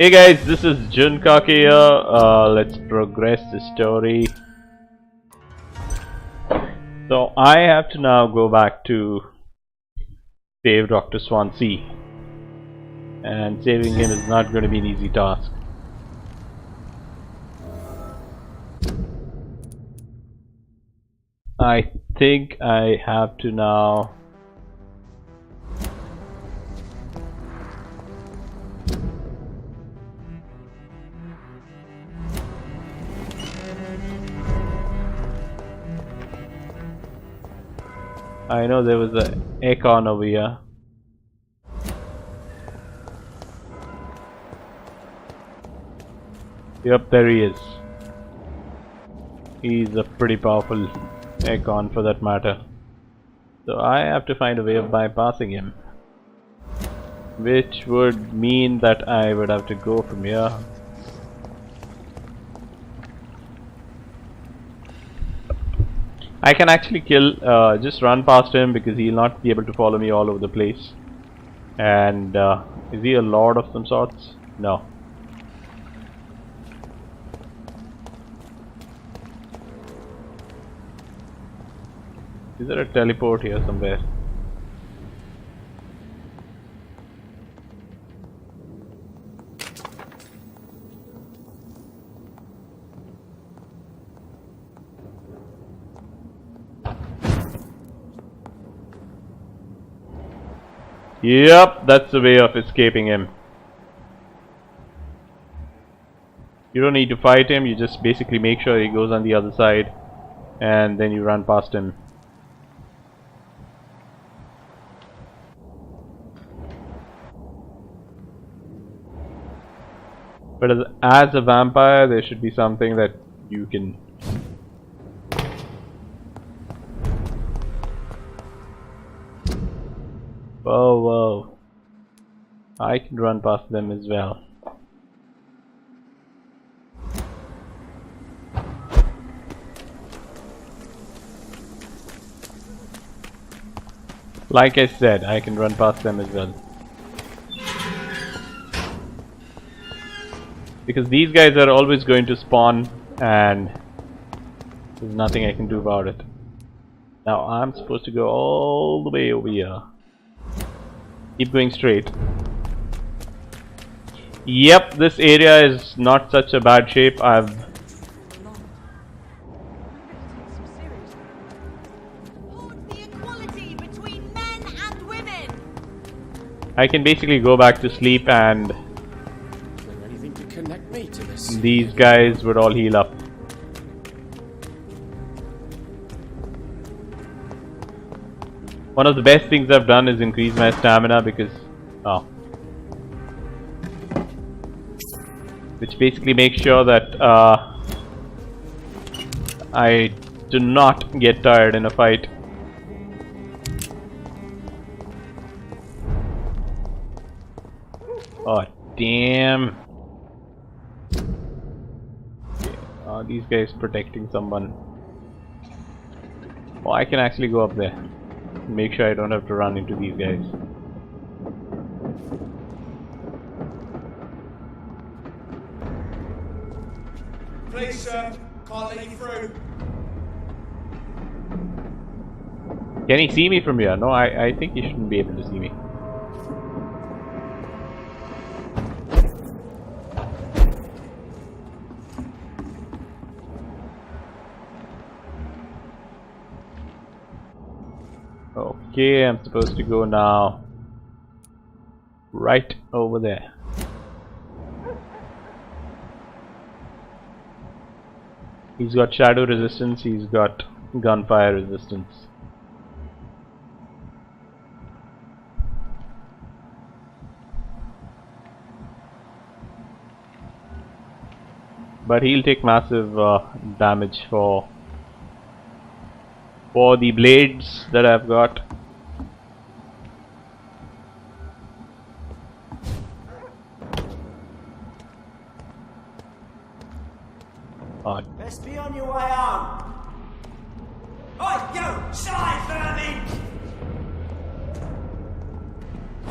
Hey guys, this is Junkake here. Let's progress the story. So I have to now go back to save Dr. Swansea, and saving him is not going to be an easy task. I think I have to now I know there was a acorn over here. Yep, there he is. He's a pretty powerful acorn for that matter. So I have to find a way of bypassing him, which would mean that I would have to go from here. I can actually just run past him because he'll not be able to follow me all over the place. And is he a lord of some sorts? No. Is there a teleport here somewhere? Yep, that's the way of escaping him. You don't need to fight him, you just basically make sure he goes on the other side and then you run past him. But as a vampire, there should be something that you can... Whoa, whoa. I can run past them as well. Like I said, I can run past them as well. Because these guys are always going to spawn and there's nothing I can do about it. Now I'm supposed to go all the way over here. Keep going straight. Yep, this area is not such a bad shape. I can basically go back to sleep and these guys would all heal up. One of the best things I've done is increase my stamina because which basically makes sure that I do not get tired in a fight. Oh damn. Okay. These guys protecting someone. Oh, I can actually go up there. Make sure I don't have to run into these guys. Please, sir, can't let you through. Can he see me from here? No, I think he shouldn't be able to see me. Okay, I'm supposed to go now right over there. He's got shadow resistance, he's got gunfire resistance. But he'll take massive damage for the blades that I've got. Best be on your way home. Oi, you! Side vermin!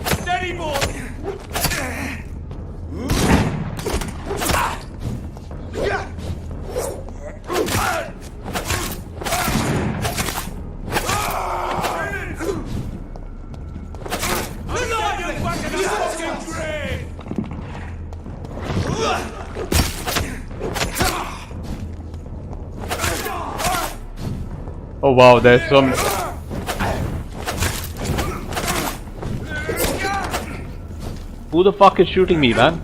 Steady, boy! Oh wow, there's some. Who the fuck is shooting me, man?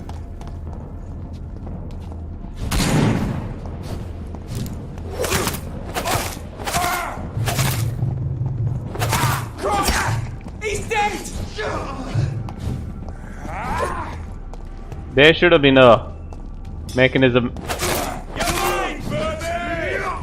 He's dead! There should have been a mechanism. You're mine, Vampyr!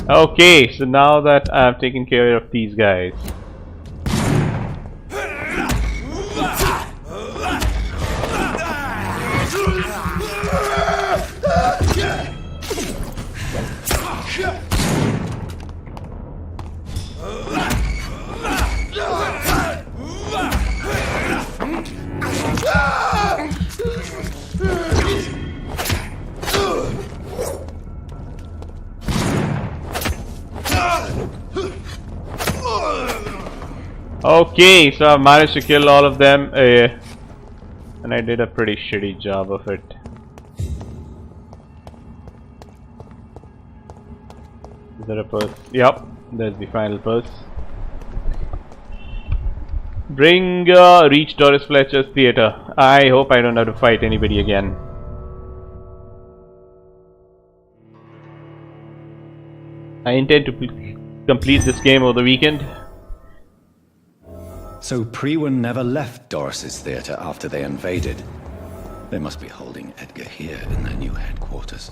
Okay, so now that I've taken care of these guys. Okay, so I managed to kill all of them, and I did a pretty shitty job of it. Is there a pulse? Yep, there's the final pulse. Reach Doris Fletcher's theater. I hope I don't have to fight anybody again. I intend to complete this game over the weekend. So Priwen never left Doris's theater after they invaded. They must be holding Edgar here in their new headquarters.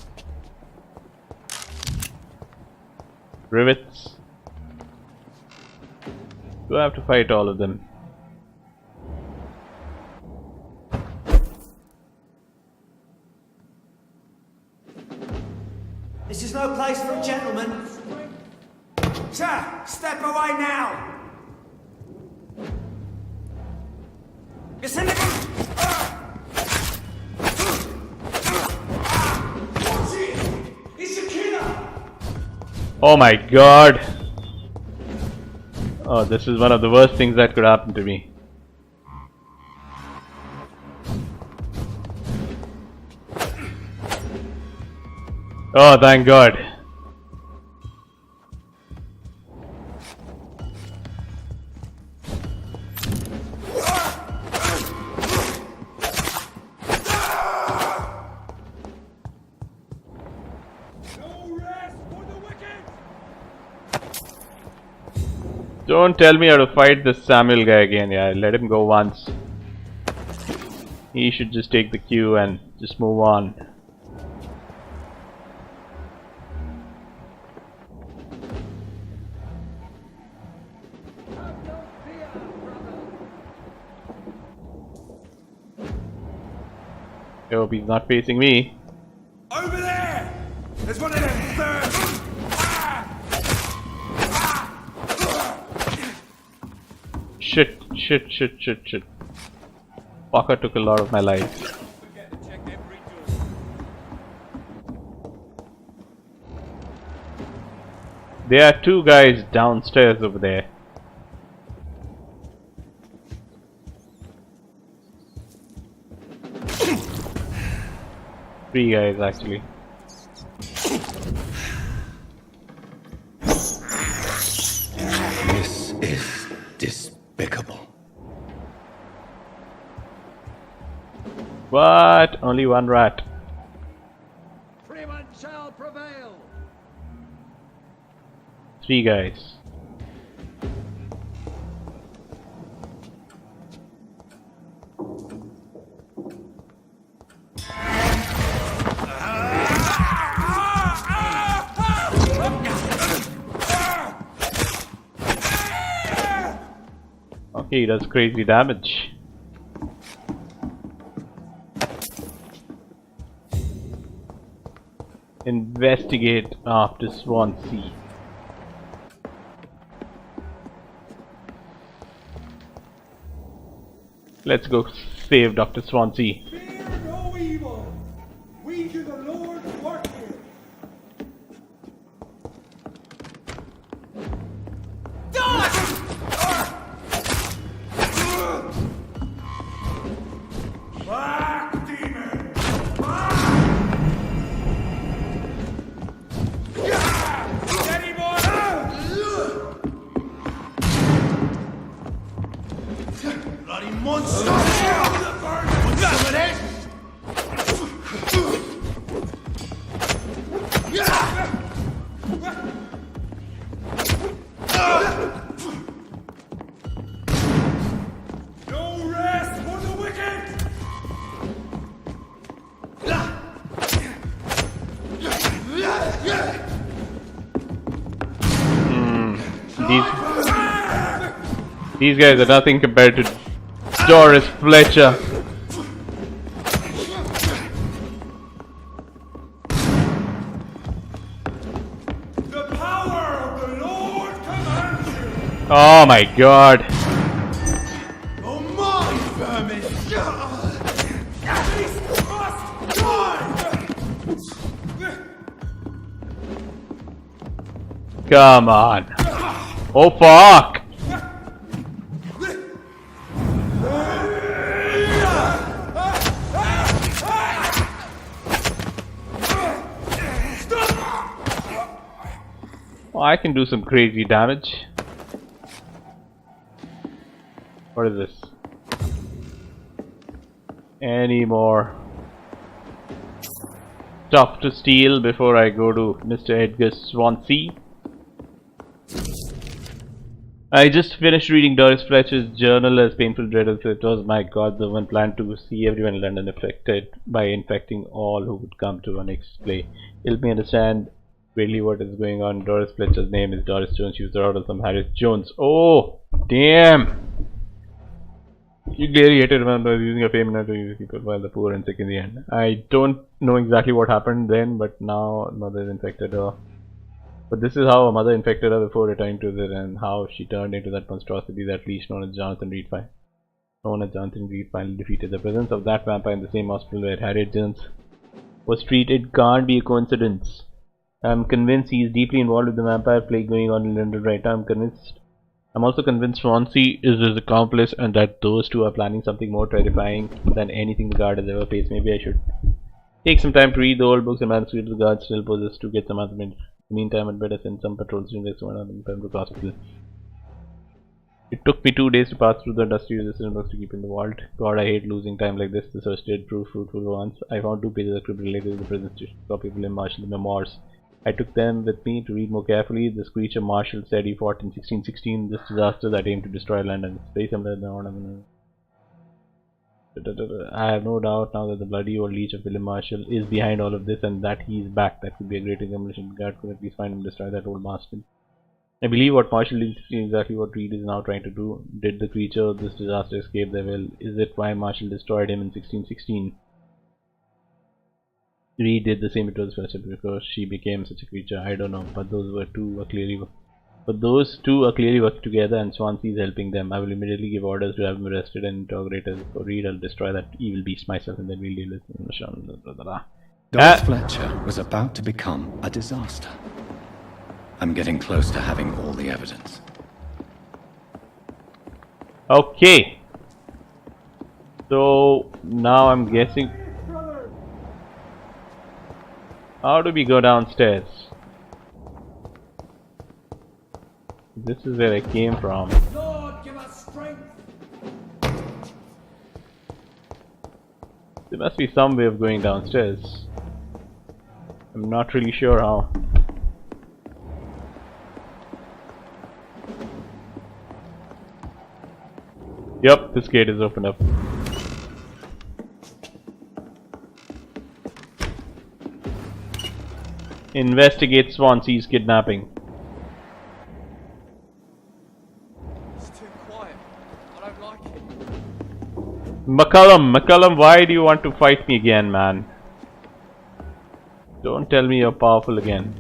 Rivets. Do I have to fight all of them? This is no place for a gentleman. Sir, step away now! It's in the... It's a killer! Oh my god! Oh, this is one of the worst things that could happen to me. Oh, thank god. Don't tell me how to fight this Samuel guy again. Yeah, let him go once. He should just take the cue and just move on. I hope he's not facing me. Over there! There's one of them thirds! Shit. Fucker took a lot of my life. There are two guys downstairs over there. Three guys actually. This is despicable. What? Only one rat. Freeman shall prevail. Three guys. Okay, he does crazy damage. Investigate after Swansea. Let's go save Dr. Swansea. Fear no evil! We do the Lord's work here! Die! these guys are nothing compared to Doris Fletcher. The power of the Lord commands you. Oh my god. Oh my vermin! Beast must die! Come on. Oh fuck. Oh, I can do some crazy damage. What is this? Any more stuff to steal before I go to Mr. Edgar Swansea? I just finished reading Doris Fletcher's journal as painful dread as it was. My god, the woman planned to see everyone in London affected by infecting all who would come to her next play. Help me understand really what is going on. Doris Fletcher's name is Doris Jones. She was the daughter of some Harris Jones. Oh, damn! You clearly hated women by using your fame to use people while the poor and sick in the end. I don't know exactly what happened then, but now mother infected her. But this is how her mother infected her before returning to it, and how she turned into that monstrosity that leech known as Jonathan Reed finally defeated. The presence of that vampire in the same hospital where Harriet Jones was treated can't be a coincidence. I'm convinced he is deeply involved with the vampire plague going on in London right now. I'm also convinced Swansea is his accomplice, and that those two are planning something more terrifying than anything the guard has ever faced. Maybe I should take some time to read the old books and manuscripts the guard still possess to get some answers. In the meantime, I'd better send some patrols to investigate the Pembroke Hospital. It took me 2 days to pass through the dusty resistant books to keep in the vault. God, I hate losing time like this. The search did prove fruitful once. I found 2 pages of script related to the prison copy of William Marshall, the memoirs. I took them with me to read more carefully. This creature Marshall said he fought in 1616, this disaster that aimed to destroy London. It's very similar to I have no doubt now that the bloody old leech of William Marshall is behind all of this, and that he is back. That could be a great accomplishment. God could at least find him, destroy that old bastard. I believe what Marshall did is exactly what Reed is now trying to do. Did the creature of this disaster escape their will? Is it why Marshall destroyed him in 1616? Reed did the same to his first because she became such a creature. I don't know, but those two are clearly working together, and Swansea is helping them. I will immediately give orders to have him arrested and interrogated. For Reed, I'll destroy that evil beast myself, and then we'll deal with it. Doris Fletcher was about to become a disaster. I'm getting close to having all the evidence. Okay. So now I'm guessing. How do we go downstairs? This is where I came from. Lord, give us strength. There must be some way of going downstairs. I'm not really sure how. Yep, this gate is opened up. Investigate Swansea's kidnapping. It's too quiet. I don't like it. McCullum, why do you want to fight me again, man? Don't tell me you're powerful again.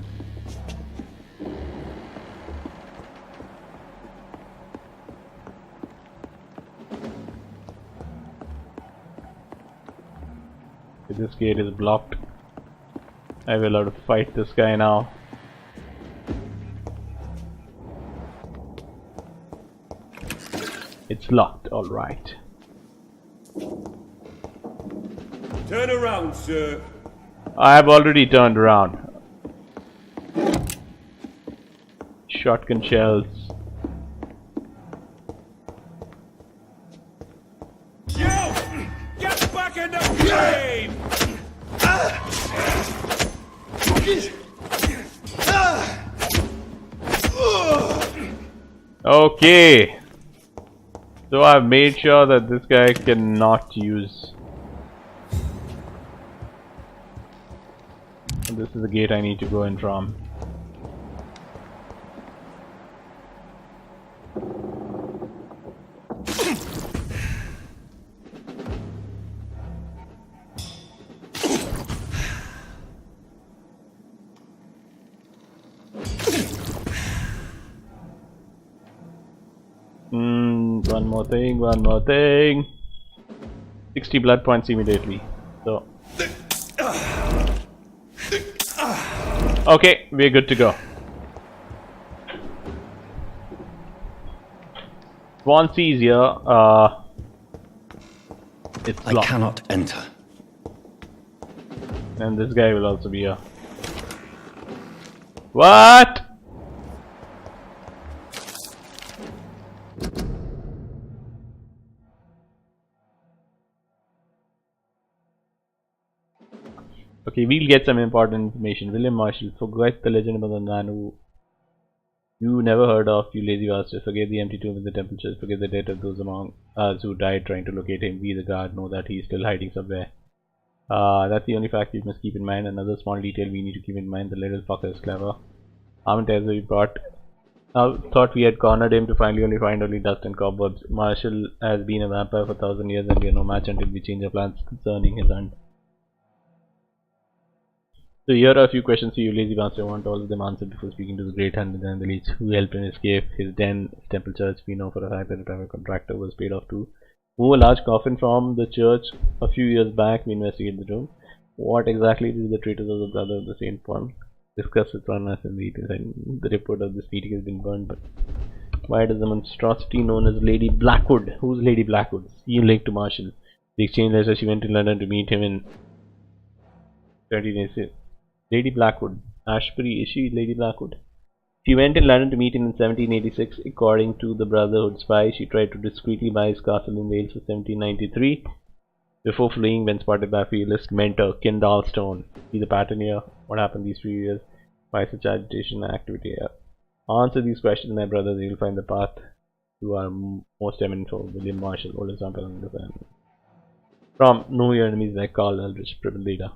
This gate is blocked. I will have to fight this guy now. It's locked, alright. Turn around, sir. I have already turned around. Shotgun shells. You! Get back in the game! Okay. So I've made sure that this guy cannot use. And this is the gate I need to go in from. one more thing. 60 blood points immediately. So. Okay, we're good to go. Swansea's here. It's I locked. cannot enter. And this guy will also be here. What? Okay, we'll get some important information. William Marshall, forget the legend about the man who you never heard of, you lazy bastard. Forget the empty tomb in the temple church. Forget the death of those among us who died trying to locate him. We, the guard, know that he is still hiding somewhere. That's the only fact you must keep in mind. Another small detail we need to keep in mind: the little fucker is clever. Armed as we thought we had cornered him to finally find only dust and cobwebs. Marshall has been a vampire for 1,000 years, and we are no match until we change our plans concerning his hunt. So here are a few questions for you, lazy bastard. I want all of them answered before speaking to the great hunter and the leech who helped him escape his den, his temple church. We know for a fact that the private contractor was paid off to move a large coffin from the church a few years back. We investigated the tomb. What exactly did the traitors of the brother of the Saint Paul discuss with one another in the meeting? And the report of this meeting has been burned, but why does the monstrosity known as Lady Blackwood? Who's Lady Blackwood? She linked to Marshall. The exchange letter, she went to London to meet him in 1786. Lady Blackwood. Ashbury, is she Lady Blackwood? She went in London to meet him in 1786. According to the Brotherhood spy, she tried to discreetly buy his castle in Wales for 1793 before fleeing when spotted by fearless mentor Kendall Stone. See the pattern here? What happened these few years? Why such agitation and activity here? Answer these questions, my brothers. You will find the path you are most eminent for. William Marshall, oldest vampire in the family. From Know Your Enemies by Carl Eldridge, Primal Leader.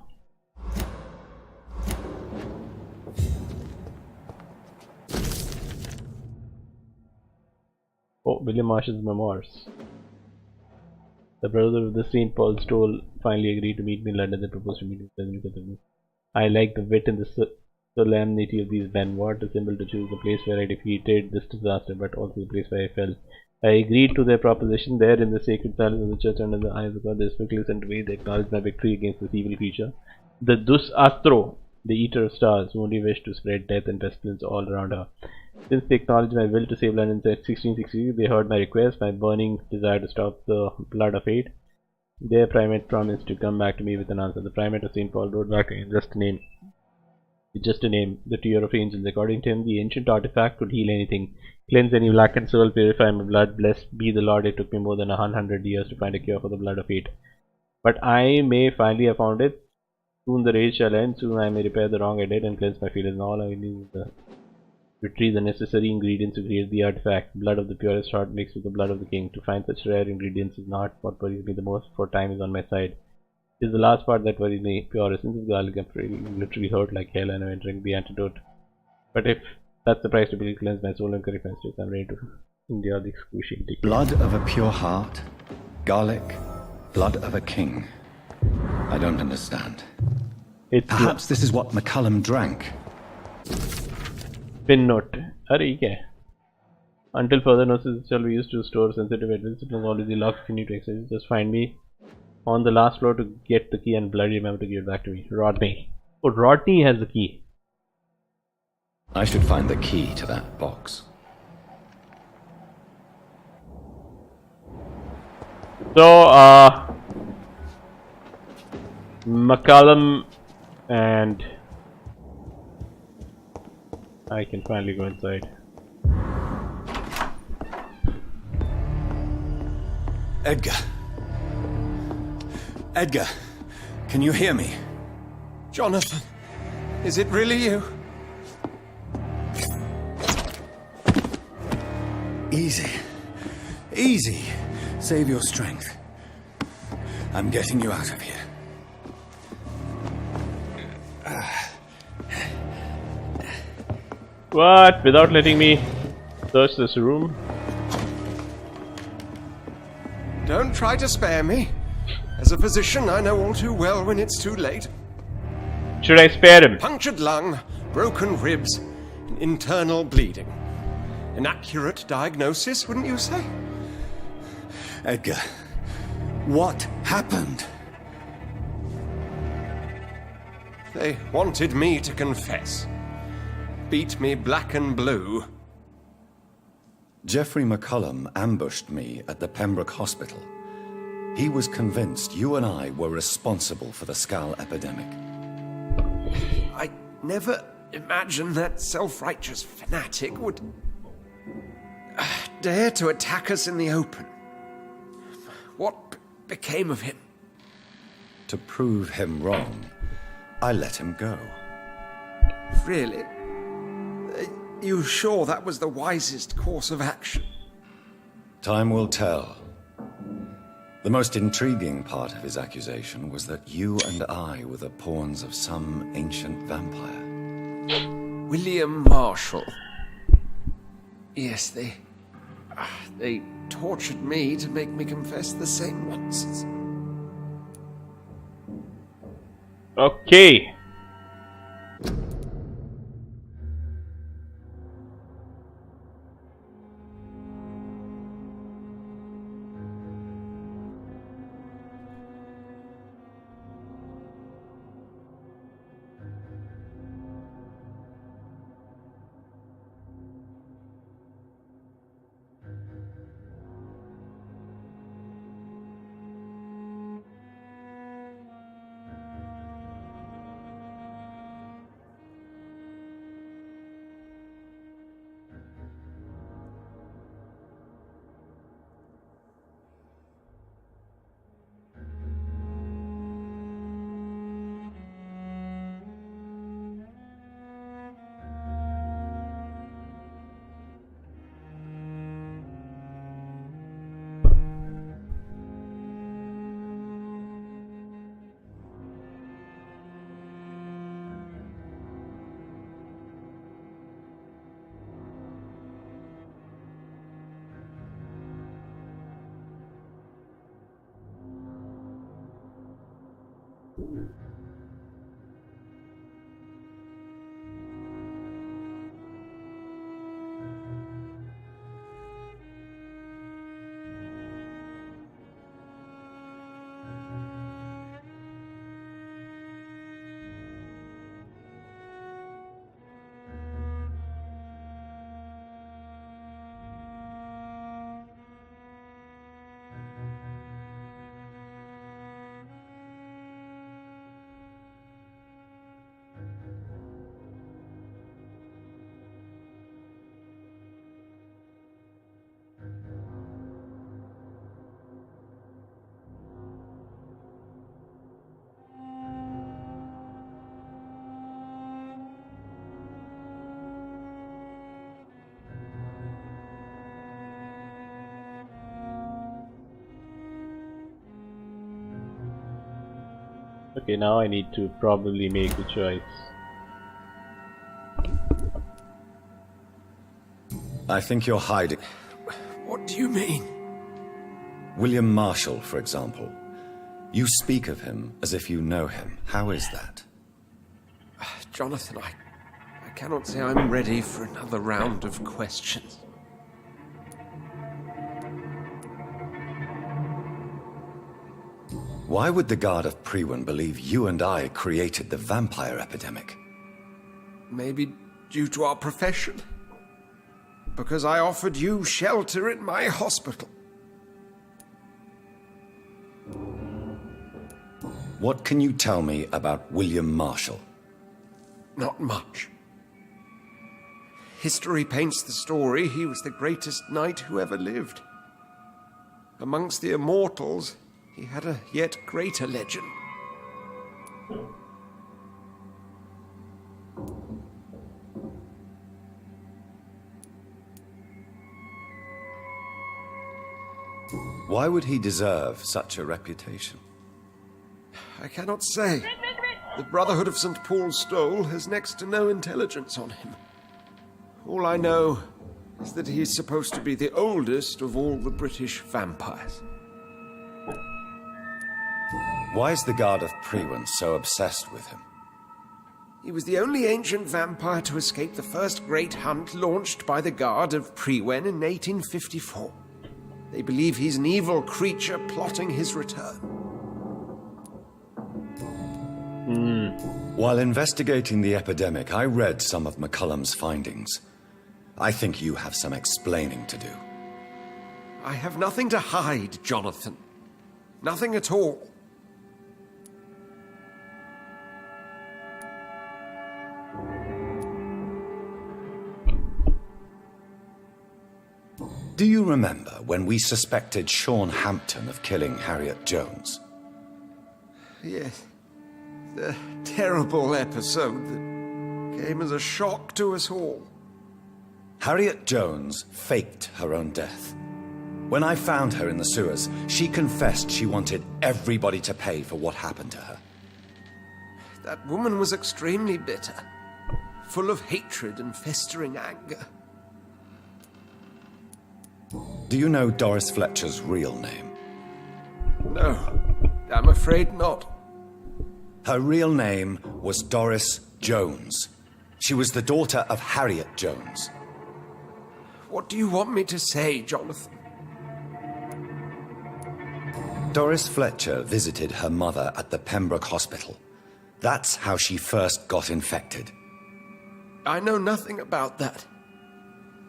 Oh, William Marshall's memoirs. The brother of the St. Paul's Stole finally agreed to meet me in London and proposed to meet me. I like the wit and the solemnity of these men. What a symbol to choose, the place where I defeated this disaster, but also the place where I fell. I agreed to their proposition there in the sacred silence of the church under the eyes of God. They quickly sent away. They acknowledged my victory against this evil creature. The Dus Astro, the eater of stars, who only wished to spread death and pestilence all around her. Since they acknowledged my will to save London in 1660, they heard my request, my burning desire to stop the blood of hate. Their primate promised to come back to me with an answer. The primate of St. Paul wrote back in just a name, the tear of angels. According to him, the ancient artifact could heal anything, cleanse any blackened soul, purify my blood. Blessed be the Lord, it took me more than 100 years to find a cure for the blood of hate. But I may finally have found it. Soon the rage shall end, soon I may repair the wrong I did and cleanse my feelings. All I need is retrieve the necessary ingredients to create the artifact. Blood of the purest heart mixed with the blood of the king. To find such rare ingredients is not what worries me the most, for time is on my side. It is the last part that worries me. Pure essence of garlic, I'm literally hurt like hell and I'm entering the antidote. But if that's the price to be cleanse my soul and correct my state, I'm ready to endure the excruciating. Blood of a pure heart, garlic, blood of a king. I don't understand. Perhaps this is what McCullum drank. Pin note. Arey, kya? Until further notice shall be used to store sensitive evidence. It was always the lock if you need to access it. Just find me on the last floor to get the key and bloody remember to give it back to me. Rodney. Oh, Rodney has the key. I should find the key to that box. So, McCullum and I can finally go inside. Edgar. Edgar, can you hear me? Jonathan, is it really you? Easy. Easy. Save your strength. I'm getting you out of here. What? Without letting me search this room? Don't try to spare me. As a physician, I know all too well when it's too late. Should I spare him? Punctured lung, broken ribs, and internal bleeding. An accurate diagnosis, wouldn't you say? Edgar, what happened? They wanted me to confess. Beat me black and blue. Geoffrey McCullum ambushed me at the Pembroke Hospital. He was convinced you and I were responsible for the Skull epidemic. I never imagined that self-righteous fanatic would dare to attack us in the open. What became of him? To prove him wrong, I let him go. Really? Are you sure that was the wisest course of action? Time will tell. The most intriguing part of his accusation was that you and I were the pawns of some ancient vampire. William Marshall. Yes, they tortured me to make me confess the same nonsense. Okay. Okay, now I need to probably make a choice. I think you're hiding. What do you mean? William Marshall, for example. You speak of him as if you know him. How is that? Jonathan, I cannot say I'm ready for another round of questions. Why would the Guard of Priwen believe you and I created the vampire epidemic? Maybe due to our profession. Because I offered you shelter in my hospital. What can you tell me about William Marshall? Not much. History paints the story he was the greatest knight who ever lived. Amongst the immortals, he had a yet greater legend. Why would he deserve such a reputation? I cannot say. The Brotherhood of St. Paul's Stole has next to no intelligence on him. All I know is that he is supposed to be the oldest of all the British vampires. Why is the Guard of Priwen so obsessed with him? He was the only ancient vampire to escape the first great hunt launched by the Guard of Priwen in 1854. They believe he's an evil creature plotting his return. While investigating the epidemic, I read some of McCullum's findings. I think you have some explaining to do. I have nothing to hide, Jonathan. Nothing at all. Do you remember when we suspected Sean Hampton of killing Harriet Jones? Yes. The terrible episode that came as a shock to us all. Harriet Jones faked her own death. When I found her in the sewers, she confessed she wanted everybody to pay for what happened to her. That woman was extremely bitter, full of hatred and festering anger. Do you know Doris Fletcher's real name? No, I'm afraid not. Her real name was Doris Jones. She was the daughter of Harriet Jones. What do you want me to say, Jonathan? Doris Fletcher visited her mother at the Pembroke Hospital. That's how she first got infected. I know nothing about that.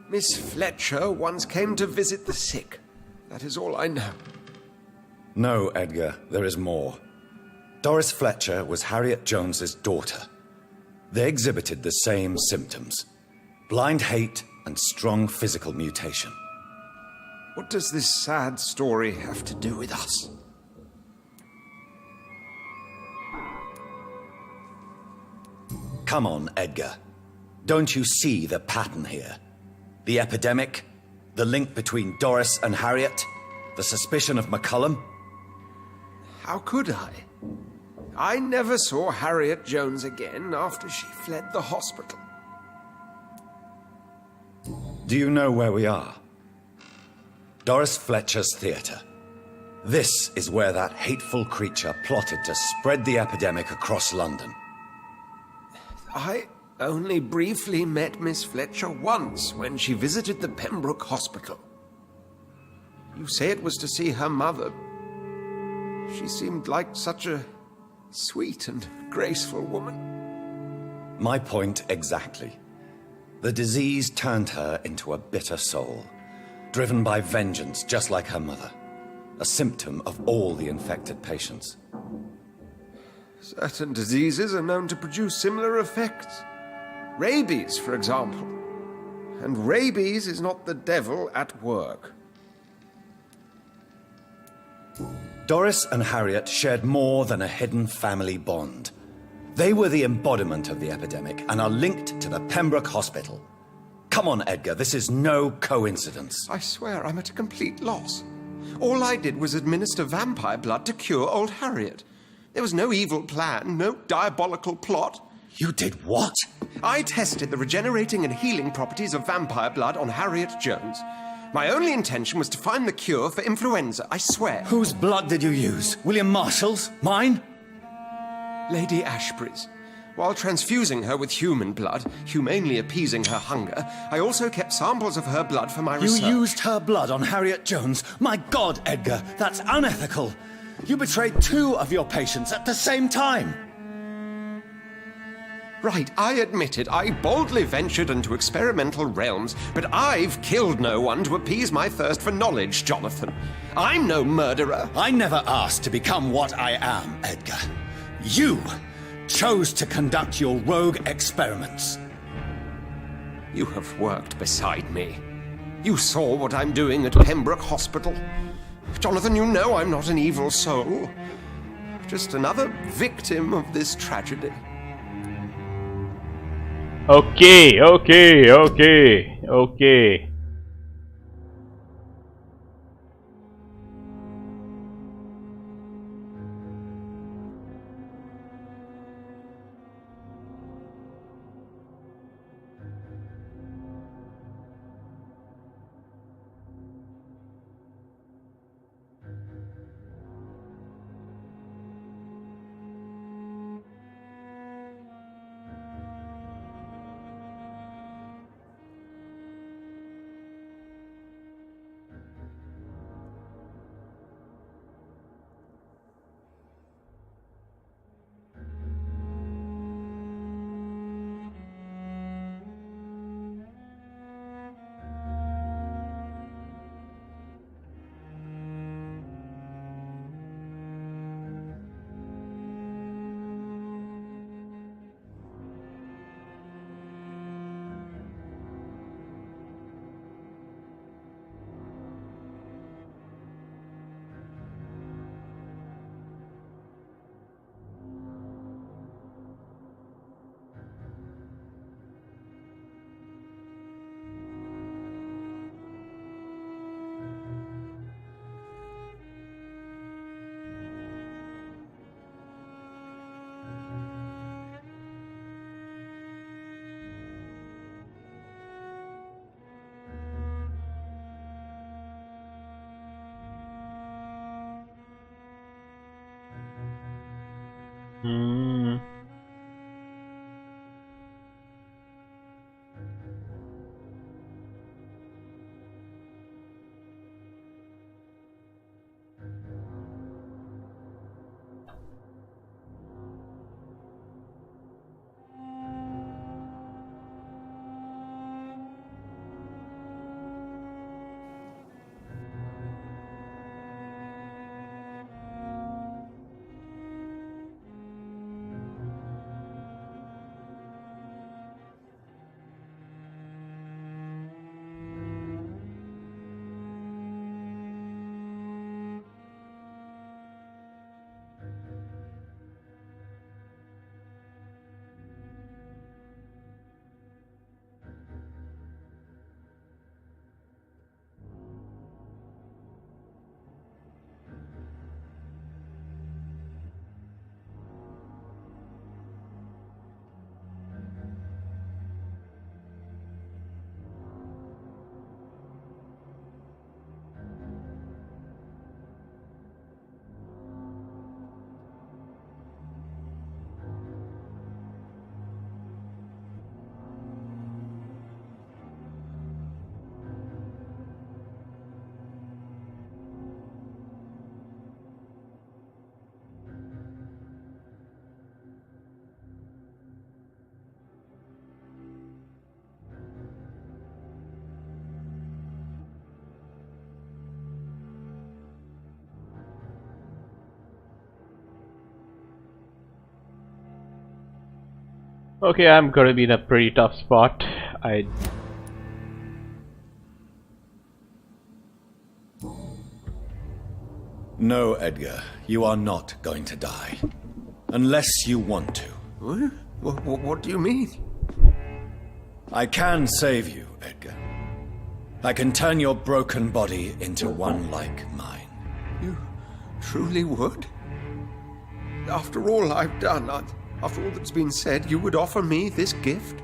Miss Fletcher once came to visit the sick. That is all I know. No, Edgar, there is more. Doris Fletcher was Harriet Jones's daughter. They exhibited the same symptoms: blind hate and strong physical mutation. What does this sad story have to do with us? Come on, Edgar. Don't you see the pattern here? The epidemic, the link between Doris and Harriet, the suspicion of McCullum. How could I? I never saw Harriet Jones again after she fled the hospital. Do you know where we are? Doris Fletcher's theatre. This is where that hateful creature plotted to spread the epidemic across London. I only briefly met Miss Fletcher once when she visited the Pembroke Hospital. You say it was to see her mother. She seemed like such a sweet and graceful woman. My point exactly. The disease turned her into a bitter soul, driven by vengeance just like her mother. A symptom of all the infected patients. Certain diseases are known to produce similar effects. Rabies, for example. And rabies is not the devil at work. Doris and Harriet shared more than a hidden family bond. They were the embodiment of the epidemic and are linked to the Pembroke Hospital. Come on, Edgar, this is no coincidence. I swear I'm at a complete loss. All I did was administer vampire blood to cure old Harriet. There was no evil plan, no diabolical plot. You did what? I tested the regenerating and healing properties of vampire blood on Harriet Jones. My only intention was to find the cure for influenza, I swear. Whose blood did you use? William Marshall's? Mine? Lady Ashbury's. While transfusing her with human blood, humanely appeasing her hunger, I also kept samples of her blood for my research. You used her blood on Harriet Jones? My God, Edgar, that's unethical. You betrayed 2 of your patients at the same time. Right, I admit it. I boldly ventured into experimental realms, but I've killed no one to appease my thirst for knowledge, Jonathan. I'm no murderer. I never asked to become what I am, Edgar. You chose to conduct your rogue experiments. You have worked beside me. You saw what I'm doing at Pembroke Hospital. Jonathan, you know I'm not an evil soul. Just another victim of this tragedy. Okay. Okay, I'm gonna be in a pretty tough spot. No, Edgar, you are not going to die. Unless you want to. What do you mean? I can save you, Edgar. I can turn your broken body into one like mine. You truly would? After all I've done, after all that's been said, you would offer me this gift?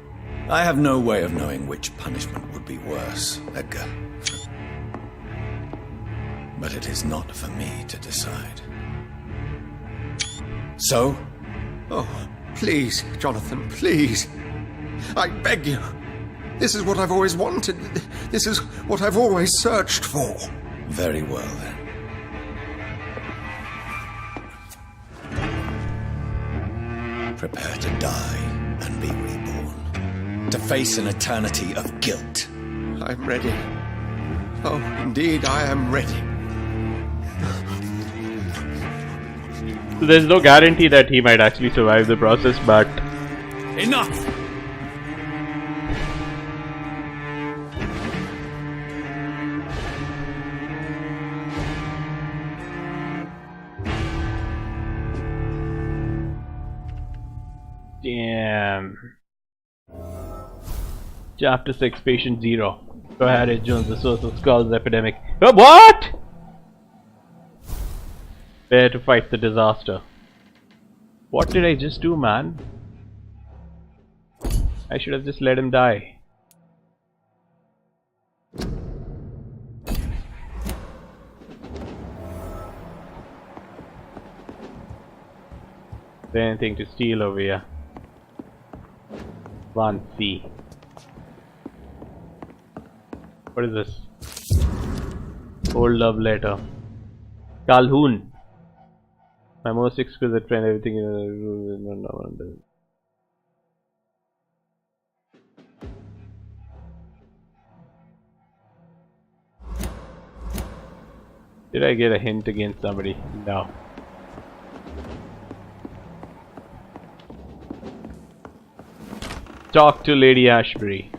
I have no way of knowing which punishment would be worse, Edgar. But it is not for me to decide. So? Oh, please, Jonathan, please. I beg you. This is what I've always wanted. This is what I've always searched for. Very well, then. Prepare to die and be reborn. To face an eternity of guilt. I'm ready. Oh, indeed, I am ready. So there's no guarantee that he might actually survive the process, but... Enough! Damn. Chapter 6, Patient 0. Go ahead, Jones, the source of Skull's epidemic. Oh, what?! Prepare to fight the disaster. What did I just do, man? I should have just let him die. Is there anything to steal over here? Vampyr. What is this? Old love letter. Calhoun. My most exquisite friend, everything in Did I get a hint against somebody? No. Talk to Lady Ashbury.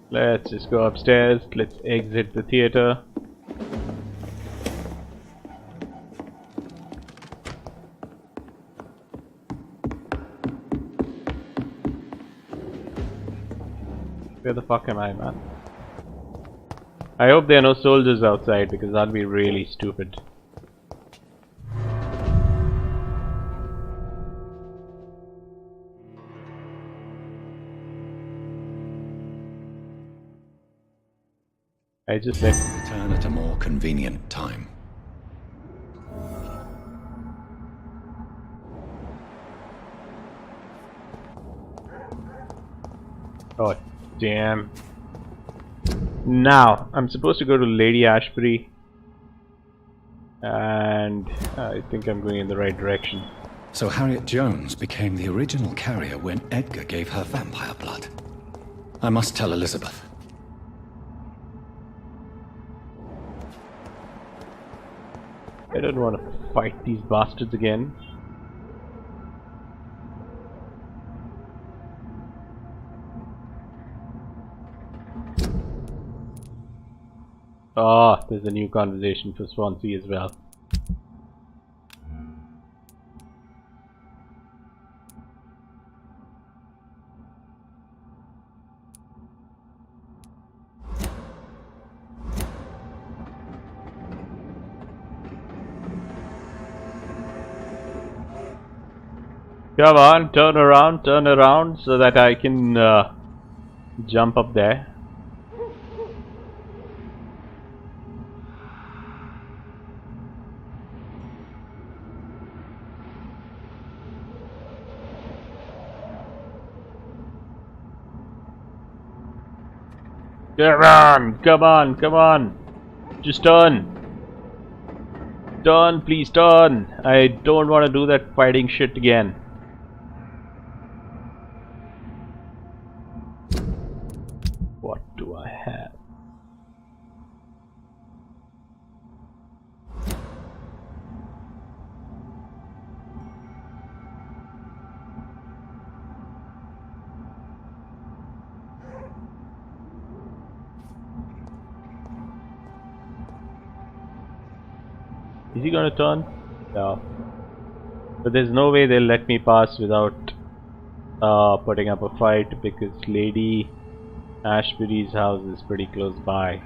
Let's just go upstairs. Let's exit the theater. Where the fuck am I, man? I hope there are no soldiers outside, because that'd be really stupid. I just left. Return at a more convenient time. Oh, damn. Now, I'm supposed to go to Lady Ashbury. And I think I'm going in the right direction. So Harriet Jones became the original carrier when Edgar gave her vampire blood. I must tell Elizabeth. I don't want to fight these bastards again. Ah, oh, there's a new conversation for Swansea as well. Come on, turn around so that I can jump up there. Come on. Just turn. Turn, please turn. I don't want to do that fighting shit again. What do I have? Is he gonna turn? No. But there's no way they'll let me pass without putting up a fight, because Lady Ashbury's house is pretty close by.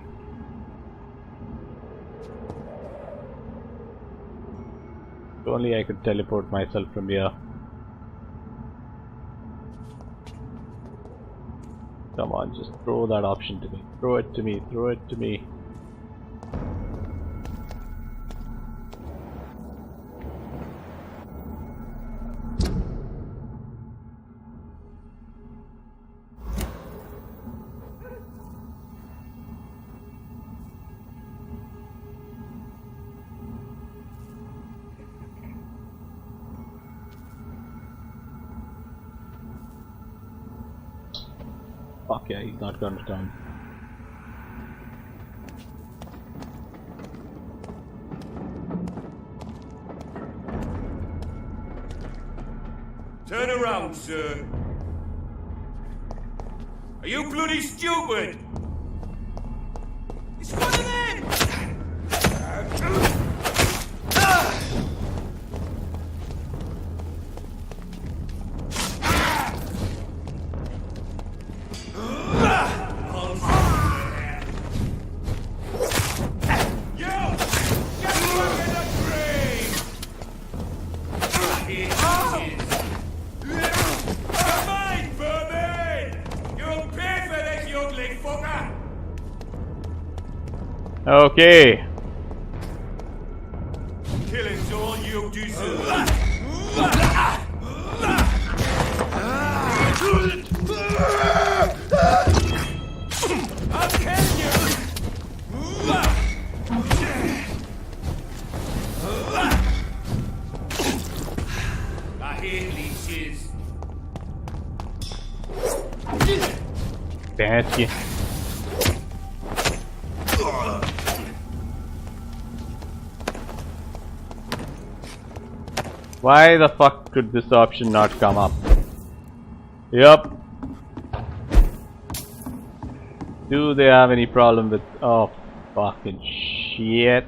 If only I could teleport myself from here. Come on, just throw that option to me. Throw it to me, throw it to me. Fuck yeah, he's not gonna turn. Turn around, sir. Are you bloody stupid? It's one of them! Okay. Killing's all you deserve. I'll kill you. I hate leeches. Thank you. Why the fuck could this option not come up? Yup. Do they have any problem with... Oh, fucking shit.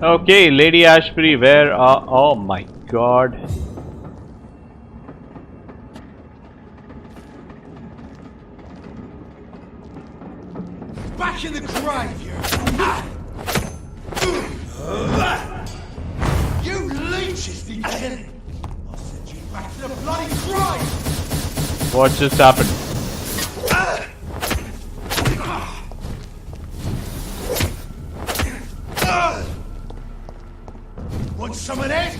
Okay, Lady Ashbury, where are... Oh my god. Back in the grave, you leeches, the enemy! I'll send you back to the bloody grave! What just happened? Want some of this?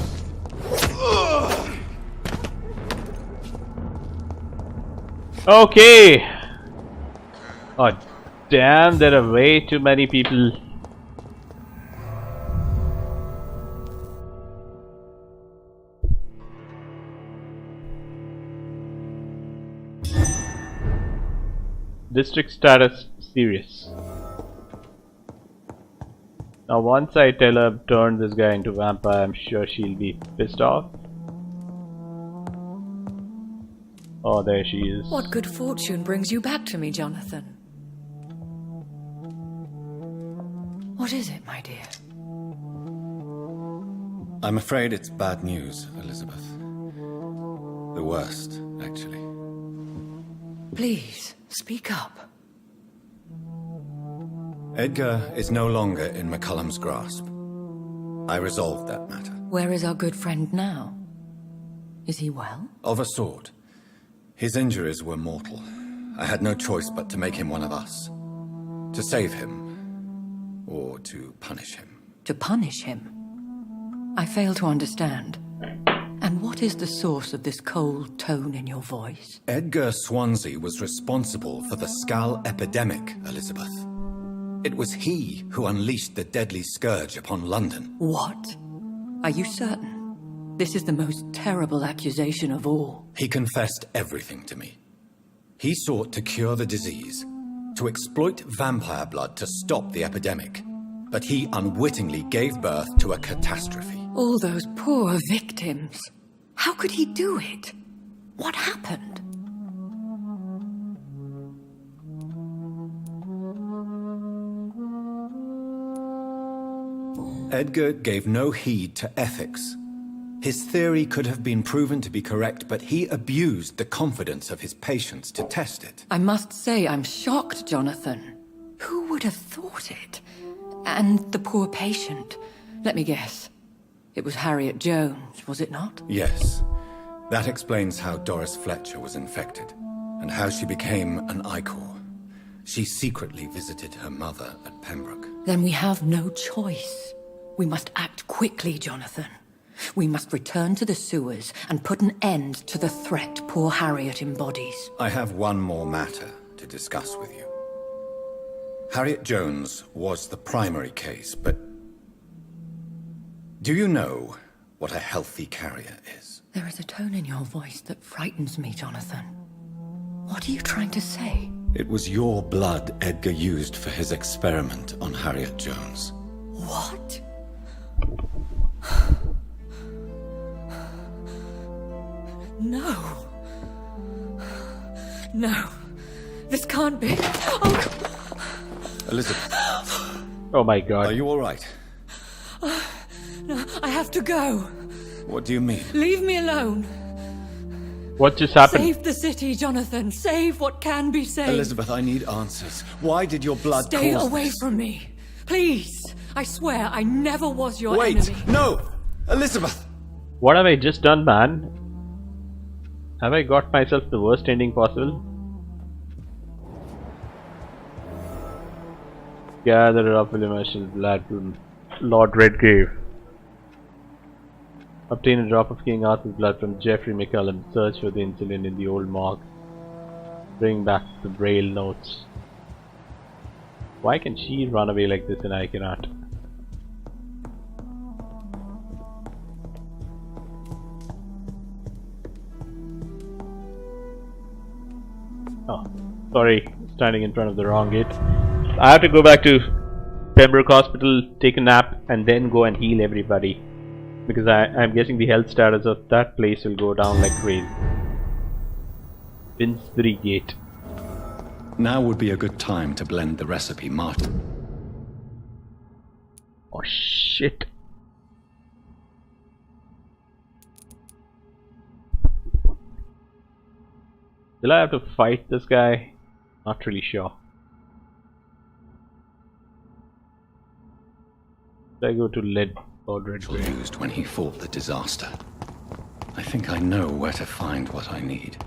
Okay. Oh damn, there are way too many people. District status serious. Now once I tell her turn this guy into vampire, I'm sure she'll be pissed off. Oh, there she is. What good fortune brings you back to me, Jonathan? What is it, my dear? I'm afraid it's bad news, Elizabeth. The worst, actually. Please, speak up. Edgar is no longer in McCullum's grasp. I resolved that matter. Where is our good friend now? Is he well? Of a sort. His injuries were mortal. I had no choice but to make him one of us. To save him, or to punish him. To punish him? I fail to understand. And what is the source of this cold tone in your voice? Edgar Swansea was responsible for the Skull epidemic, Elizabeth. It was he who unleashed the deadly scourge upon London. What? Are you certain? This is the most terrible accusation of all. He confessed everything to me. He sought to cure the disease, to exploit vampire blood to stop the epidemic. But he unwittingly gave birth to a catastrophe. All those poor victims. How could he do it? What happened? Edgar gave no heed to ethics. His theory could have been proven to be correct, but he abused the confidence of his patients to test it. I must say I'm shocked, Jonathan. Who would have thought it? And the poor patient. Let me guess. It was Harriet Jones, was it not? Yes. That explains how Doris Fletcher was infected, and how she became an Ichor. She secretly visited her mother at Pembroke. Then we have no choice. We must act quickly, Jonathan. We must return to the sewers and put an end to the threat poor Harriet embodies. I have one more matter to discuss with you. Harriet Jones was the primary case, but do you know what a healthy carrier is? There is a tone in your voice that frightens me, Jonathan. What are you trying to say? It was your blood Edgar used for his experiment on Harriet Jones. What? No. No. This can't be. Oh. Elizabeth, Oh my god. are you all right? No, I have to go. What do you mean? Leave me alone. What just happened? Save the city, Jonathan. Save what can be saved. Elizabeth, I need answers. Why did your blood Stay cause away this? from me. Please. I swear I never was your Wait! enemy. No! Elizabeth! What have I just done, man? Have I got myself the worst ending possible? Gather up William's blood from Lord Redgrave. Obtain a drop of King Arthur's blood from Geoffrey McCullum. Search for the insulin in the old morgue. Bring back the braille notes. Why can she run away like this and I cannot? Oh, sorry, standing in front of the wrong gate. I have to go back to Pembroke Hospital, take a nap, and then go and heal everybody. Because I'm guessing the health status of that place will go down like crazy. Finsbury Gate. Now would be a good time to blend the recipe, Martin. Oh shit. Will I have to fight this guy? Not really sure. Should I go to Lord Redgrave? Used when he fought the disaster. I think I know where to find what I need.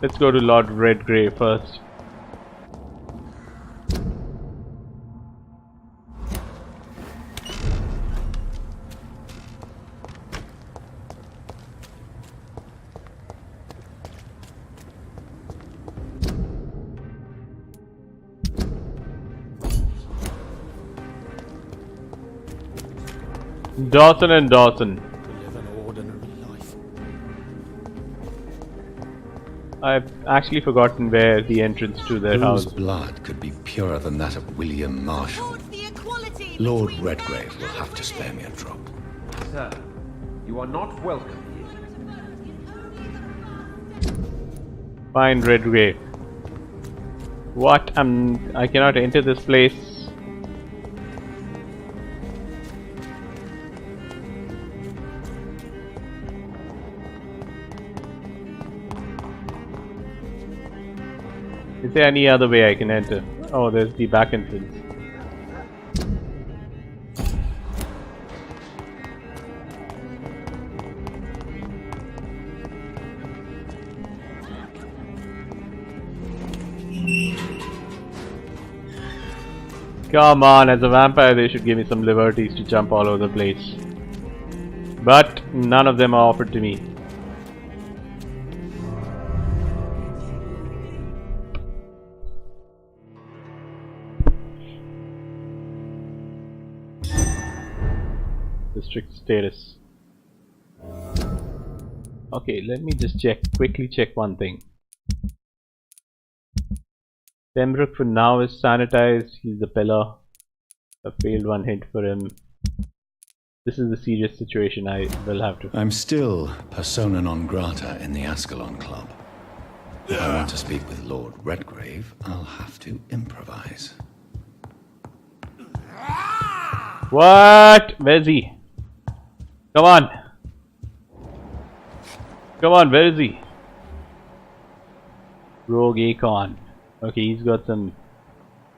Let's go to Lord Redgrave first. Dawson and Dawson. Live an ordinary life. I've actually forgotten where the entrance to their Whose house. blood could be purer than that of William Marshall? Lord Redgrave will have to spare me a drop. Sir, you are not welcome here. Find Redgrave. What? I cannot enter this place. Is there any other way I can enter? Oh, there's the back entrance. Come on, as a vampire they should give me some liberties to jump all over the place. But none of them are offered to me. District status. Okay, let me just quickly check one thing. Pembroke for now is sanitized. He's the pillar. A failed one hit for him. This is a serious situation. I will have to. I'm still persona non grata in the Ascalon Club. If I want to speak with Lord Redgrave, I'll have to improvise. What? Where's he? Come on. Come on, where is he? Rogue Akon. Okay, he's got some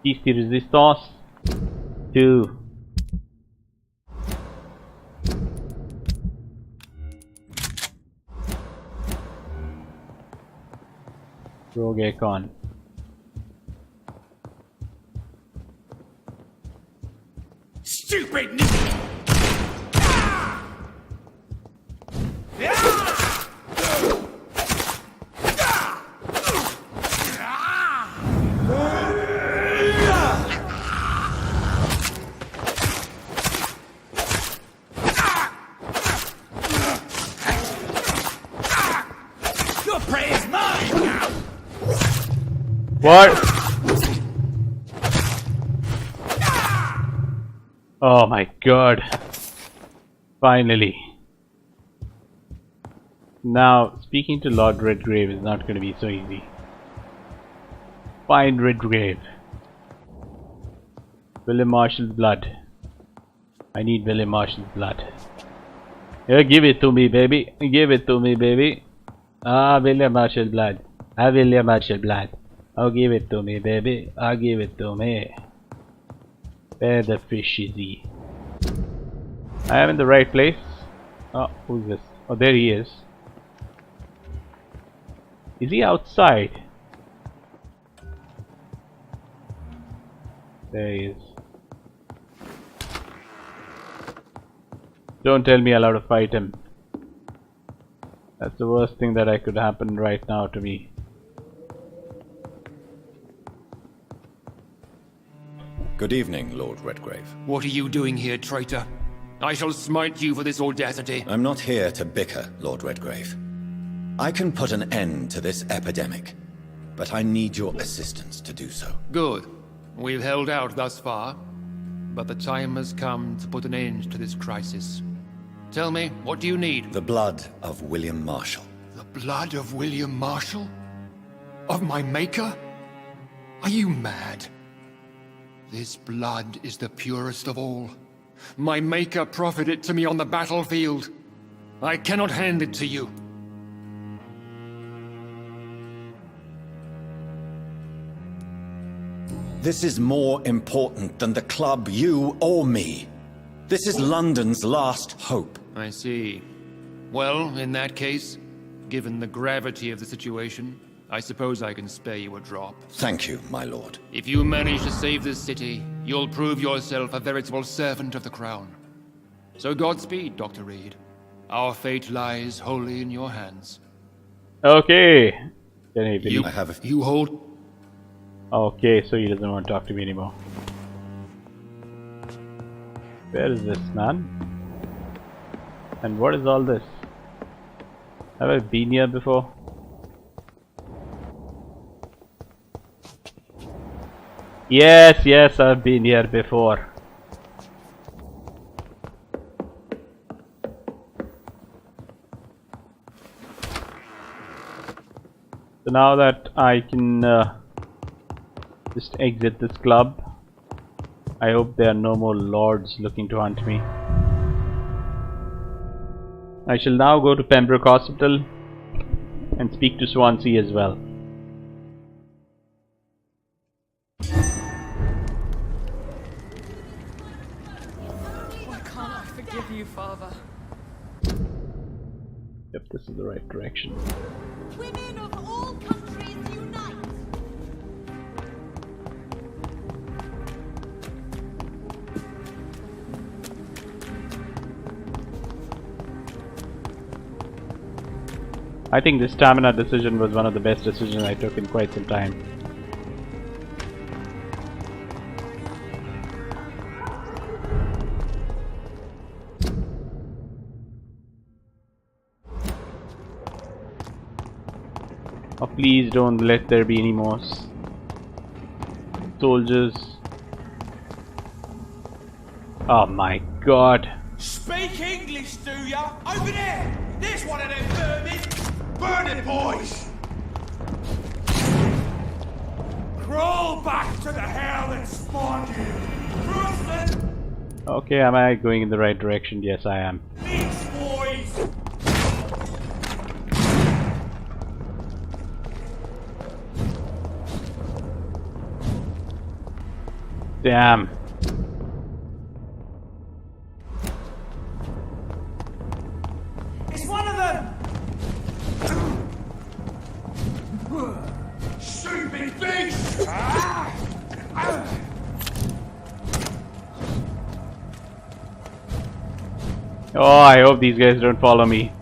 piece de resistance. 2. Rogue Akon. Stupid! Your prey is mine now! What? Oh my god. Finally. Now, speaking to Lord Redgrave is not going to be so easy. Find Redgrave. William Marshall's blood. I need William Marshall's blood. Yeah, give it to me, baby. Give it to me, baby. Ah, William Marshall's blood. Ah, William Marshall's blood. Oh, give it to me, baby. Ah, give it to me. Where the fish is he? I am in the right place. Oh, who's this? Oh, there he is. Is he outside? There he is. Don't tell me I'll have to fight him. That's the worst thing that could happen right now to me. Good evening, Lord Redgrave. What are you doing here, traitor? I shall smite you for this audacity. I'm not here to bicker, Lord Redgrave. I can put an end to this epidemic, but I need your assistance to do so. Good. We've held out thus far, but the time has come to put an end to this crisis. Tell me, what do you need? The blood of William Marshall. The blood of William Marshall? Of my maker? Are you mad? This blood is the purest of all. My maker proffered it to me on the battlefield. I cannot hand it to you. This is more important than the club, you, or me. This is London's last hope. I see. Well, in that case, given the gravity of the situation, I suppose I can spare you a drop. Thank you, my lord. If you manage to save this city, you'll prove yourself a veritable servant of the crown. So Godspeed, Dr. Reed. Our fate lies wholly in your hands. Okay. Can I believe? You hold... Okay, so he doesn't want to talk to me anymore. Where is this man? And what is all this? Have I been here before? Yes, yes, I've been here before. So now that I can just exit this club, I hope there are no more lords looking to hunt me. I shall now go to Pembroke Hospital and speak to Swansea as well. Why can't I forgive you, Father? Yep, this is the right direction. Women of all countries unite! I think this stamina decision was one of the best decisions I took in quite some time. Please don't let there be any more soldiers. Oh my god. Speak English, do ya? Over there! There's one of them vermin! Burn it, boys! Crawl back to the hell that spawned you! Trust it! Okay, am I going in the right direction? Yes, I am. These boys! Damn. It's one of them! Shoot me, beast! Oh, I hope these guys don't follow me.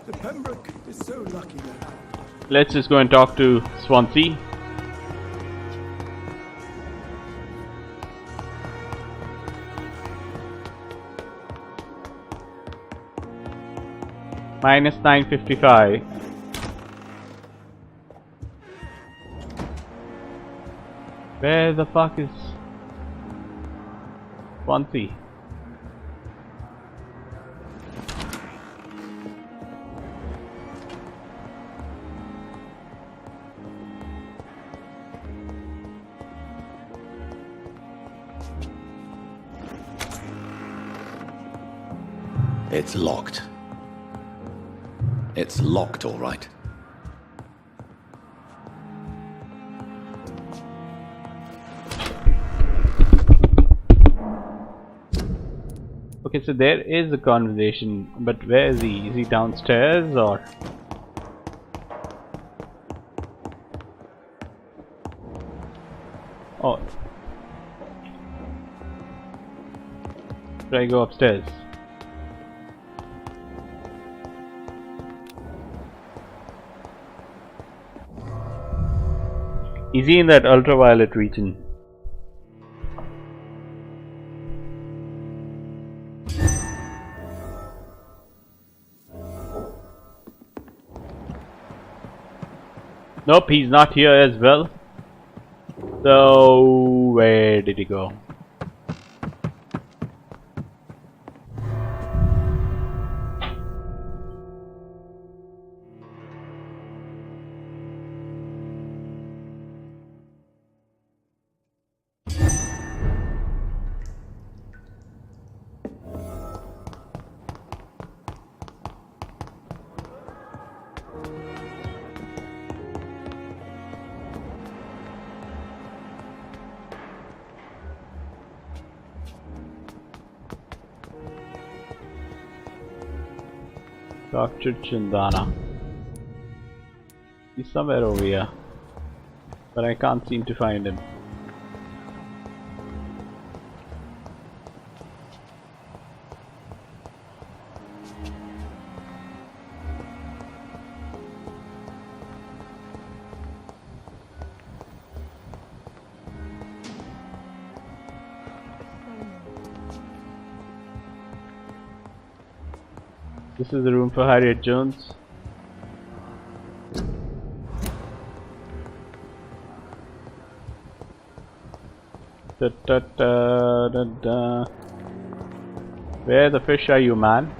The Pembroke is so lucky to have. Let's just go and talk to Swansea. Minus 955. Where the fuck is Swansea? It's locked. It's locked, all right. Okay, so there is a conversation, but where is he? Is he downstairs or? Oh. Should I go upstairs? Is he in that ultraviolet region? Nope, he's not here as well. So where did he go? Dr. Chandana. He's somewhere over here, but I can't seem to find him. This is the room for Harriet Jones. Da, da, da, da, da. Where the fish are you, man?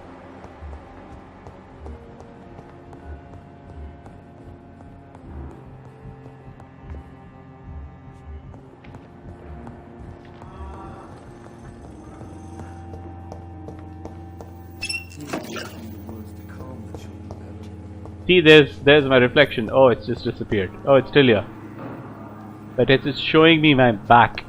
See, there's my reflection. Oh, it's just disappeared. Oh, it's still here, but it's just showing me my back.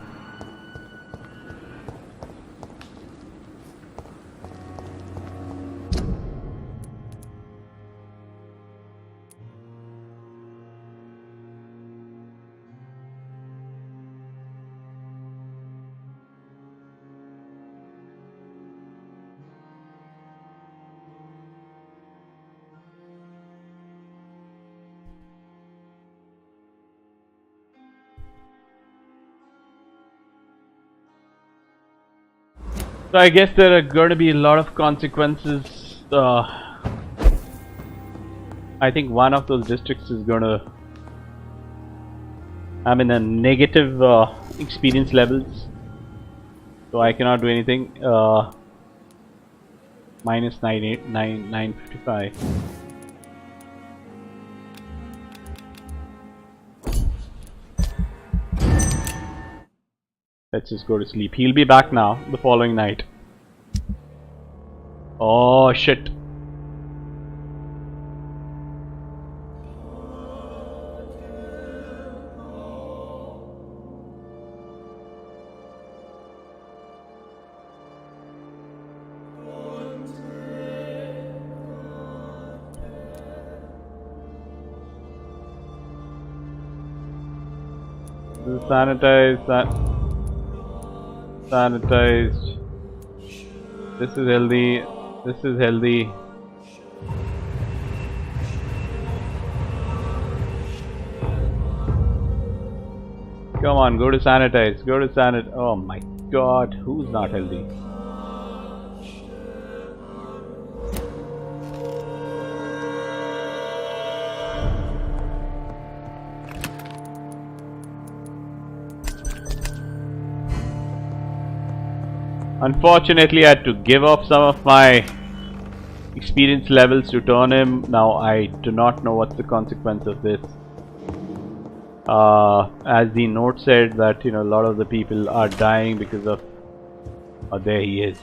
So I guess there are going to be a lot of consequences. I think one of those districts is going to, I'm in a negative experience levels, so I cannot do anything. Minus 955. Let's just go to sleep. He'll be back now the following night. Oh shit. Sanitize that. Sanitized. This is healthy. This is healthy. Come on, go to sanitize. Go to sanit. Oh my god, who's not healthy? Unfortunately, I had to give up some of my experience levels to turn him. Now I do not know what's the consequence of this. As the note said that, you know, a lot of the people are dying because of... Oh, there he is.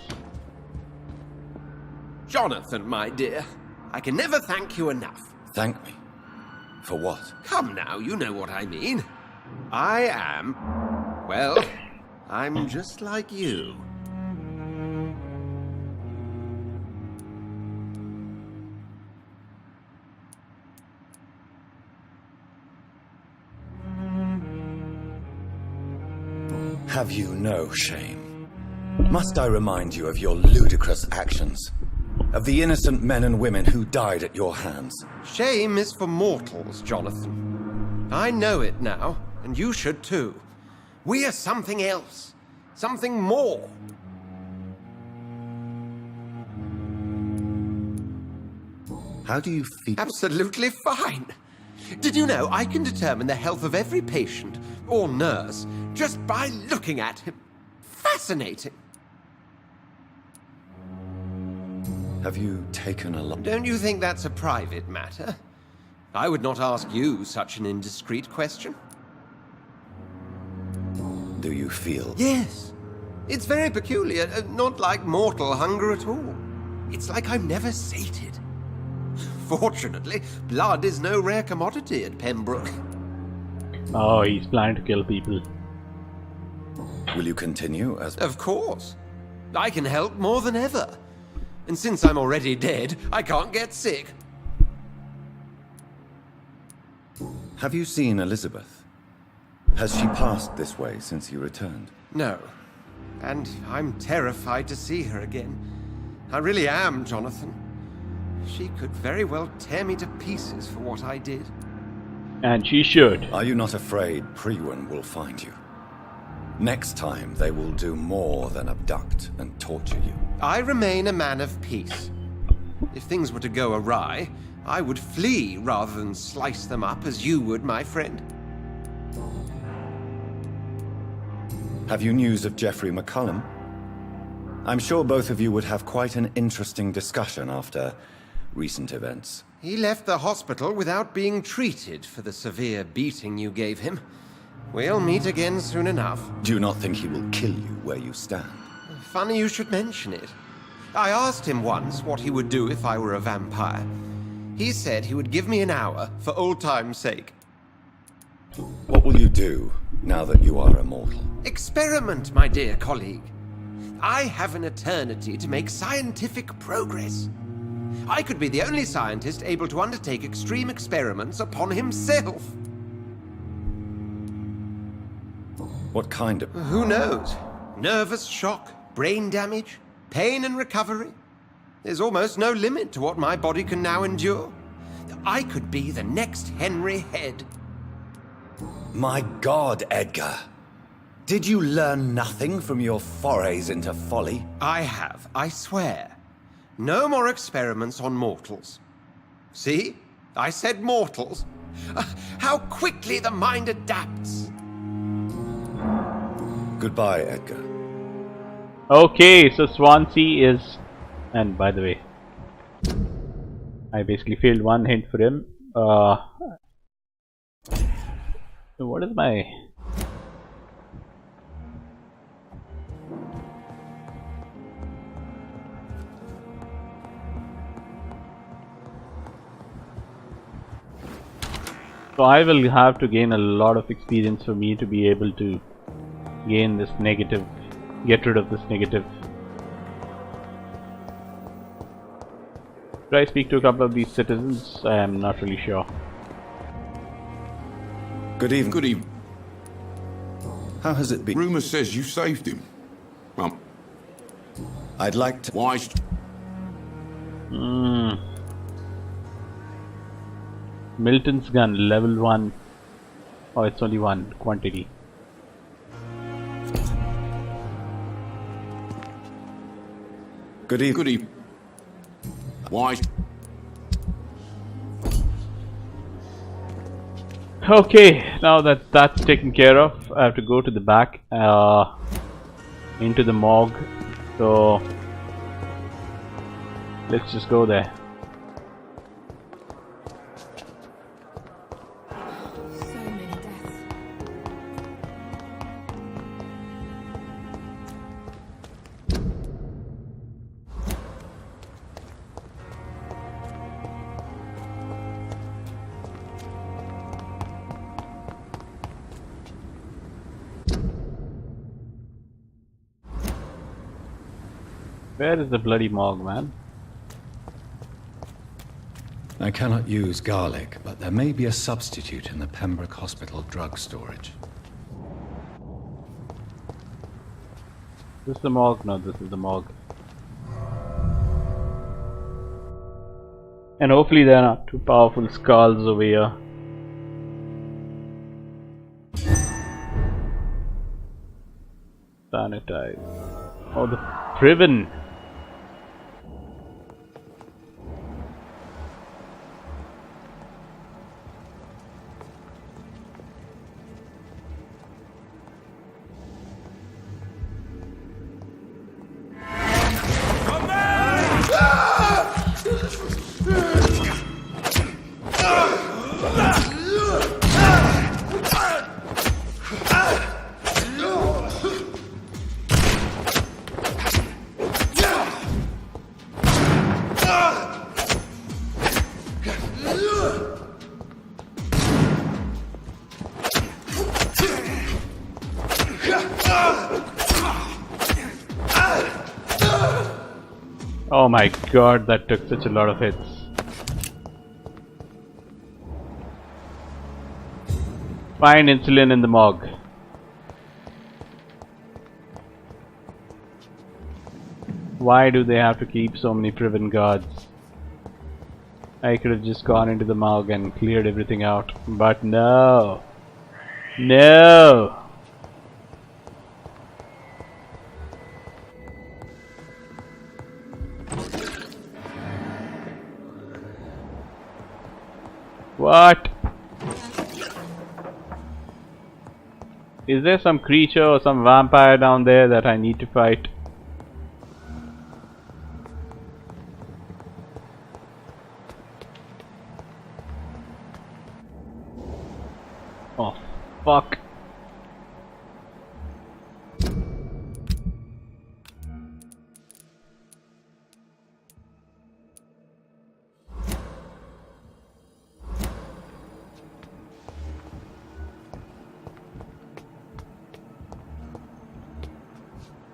Jonathan, my dear, I can never thank you enough. Thank me? For what? Come now, you know what I mean. I am... well, I'm just like you. Have you no shame? Must I remind you of your ludicrous actions? Of the innocent men and women who died at your hands? Shame is for mortals, Jonathan. I know it now, and you should too. We are something else. Something more. How do you feel? Absolutely fine. Did you know I can determine the health of every patient or nurse just by looking at him? Fascinating. Have you taken a lot? Don't you think that's a private matter? I would not ask you such an indiscreet question. Do you feel? Yes. It's very peculiar, not like mortal hunger at all. It's like I'm never sated. Fortunately, blood is no rare commodity at Pembroke. Oh, he's planning to kill people. Will you continue as... Of course. I can help more than ever. And since I'm already dead, I can't get sick. Have you seen Elizabeth? Has she passed this way since you returned? No. And I'm terrified to see her again. I really am, Jonathan. She could very well tear me to pieces for what I did. And she should. Are you not afraid Priwen will find you? Next time, they will do more than abduct and torture you. I remain a man of peace. If things were to go awry, I would flee rather than slice them up as you would, my friend. Have you news of Geoffrey McCullum? I'm sure both of you would have quite an interesting discussion after recent events. He left the hospital without being treated for the severe beating you gave him. We'll meet again soon enough. Do you not think he will kill you where you stand? Funny you should mention it. I asked him once what he would do if I were a vampire. He said he would give me an hour for old time's sake. What will you do now that you are immortal? Experiment, my dear colleague. I have an eternity to make scientific progress. I could be the only scientist able to undertake extreme experiments upon himself. What kind of... Who knows? Nervous shock, brain damage, pain and recovery. There's almost no limit to what my body can now endure. I could be the next Henry Head. My God, Edgar. Did you learn nothing from your forays into folly? I have, I swear. No more experiments on mortals. See? I said mortals. How quickly the mind adapts. Goodbye, Edgar. Okay, so Swansea is... And by the way, I basically failed one hint for him. What is my... So I will have to gain a lot of experience for me to be able to gain this negative, get rid of this negative. Should I speak to a couple of these citizens? I am not really sure. Good evening. Good evening. How has it been? Rumour says you saved him. Well, I'd like to... why? Milton's gun, level 1. Oh, it's only one quantity. Good evening. Good evening. Why? Okay, now that that's taken care of, I have to go to the back, into the morgue. So let's just go there. So many deaths. Where is the bloody morgue, man? I cannot use garlic, but there may be a substitute in the Pembroke Hospital drug storage. This is the morgue? No, this is the morgue. And hopefully there are not too powerful skulls over here. Sanitize. Oh, the Priven. Oh my god, that took such a lot of hits. Find insulin in the morgue. Why do they have to keep so many Priven guards? I could have just gone into the morgue and cleared everything out, but no. No! What? Is there some creature or some vampire down there that I need to fight? Oh, fuck.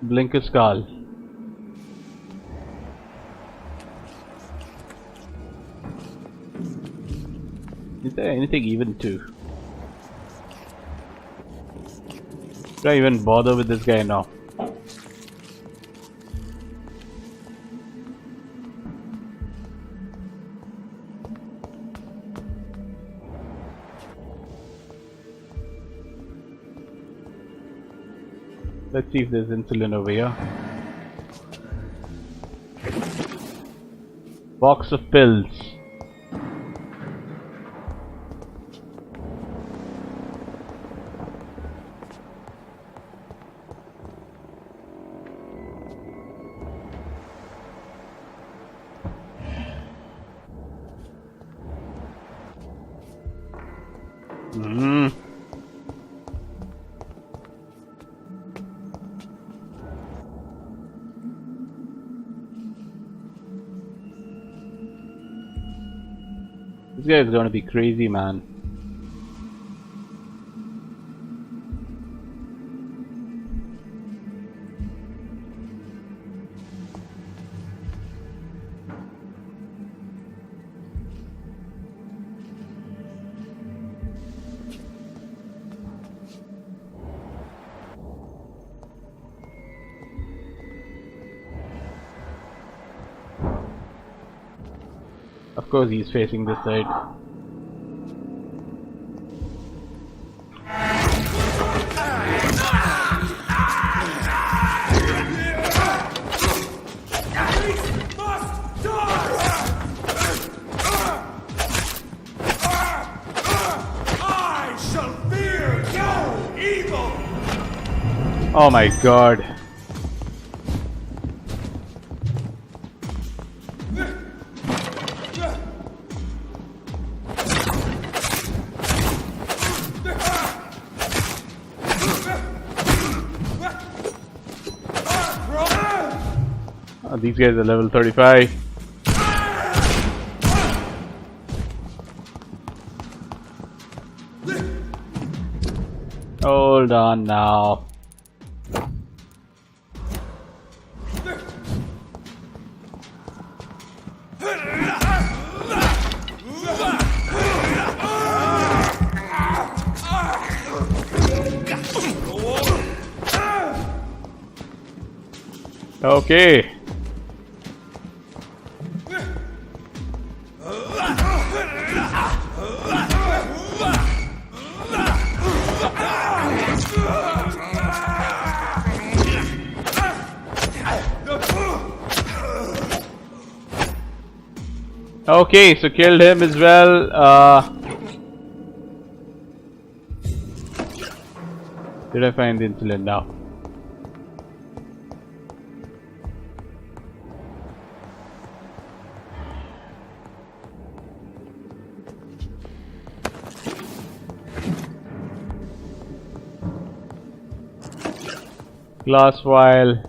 Blinker skull. Is there anything even to? Should I even bother with this guy now? Let's see if there's insulin over here. Box of pills. This guy is gonna be crazy, man. Of course he's facing this side. I shall fear no evil! Oh my god. These guys are level 35. Hold on now. Okay. Okay, so killed him as well. Did I find the insulin now? Glass vial.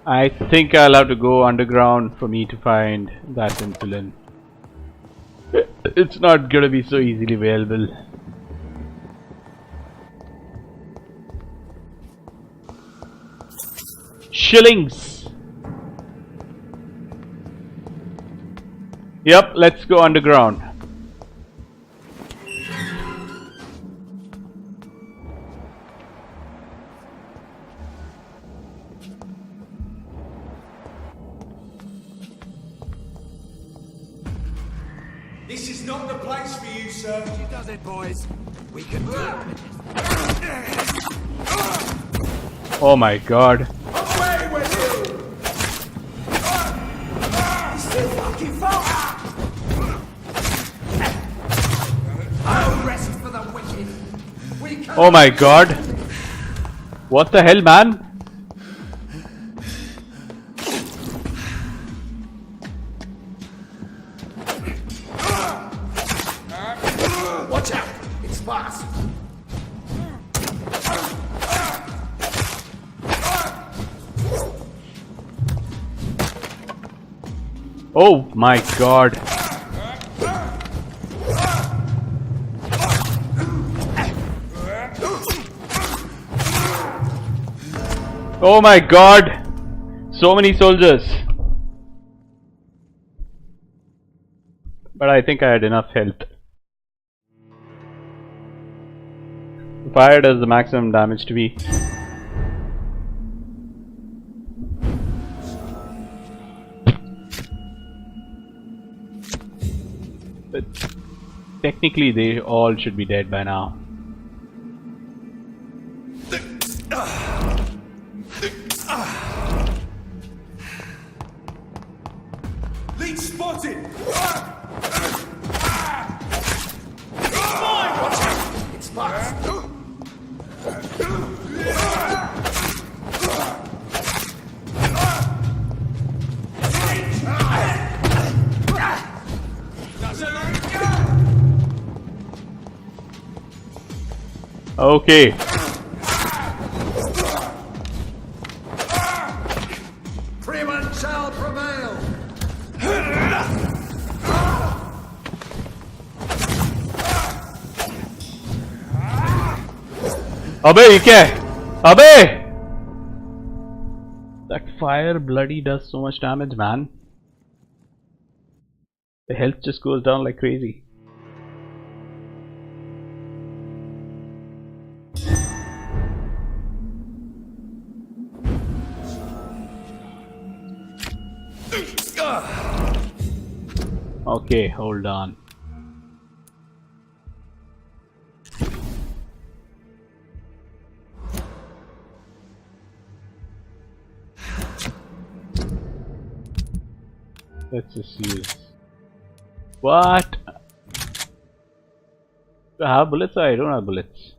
I think I'll have to go underground for me to find that insulin. It's not gonna be so easily available. Shillings! Yep, let's go underground. This is not the place for you, sir. She does it, boys. We can do it. Oh my god. Away with you! Still fucking far. No rest for the wicked. We can. Oh my god. What the hell, man? Watch out! It's fast. Oh my god. Oh my god. So many soldiers. But I think I had enough health. Fire does the maximum damage to me. But Technically, they all should be dead by now. Lead spotted! It's locked. Okay. Freeman shall prevail. Abe, ये क्या है? Abe! That fire bloody does so much damage, man. The health just goes down like crazy. Okay, hold on. Let's just use. What? Do I have bullets? I don't have bullets.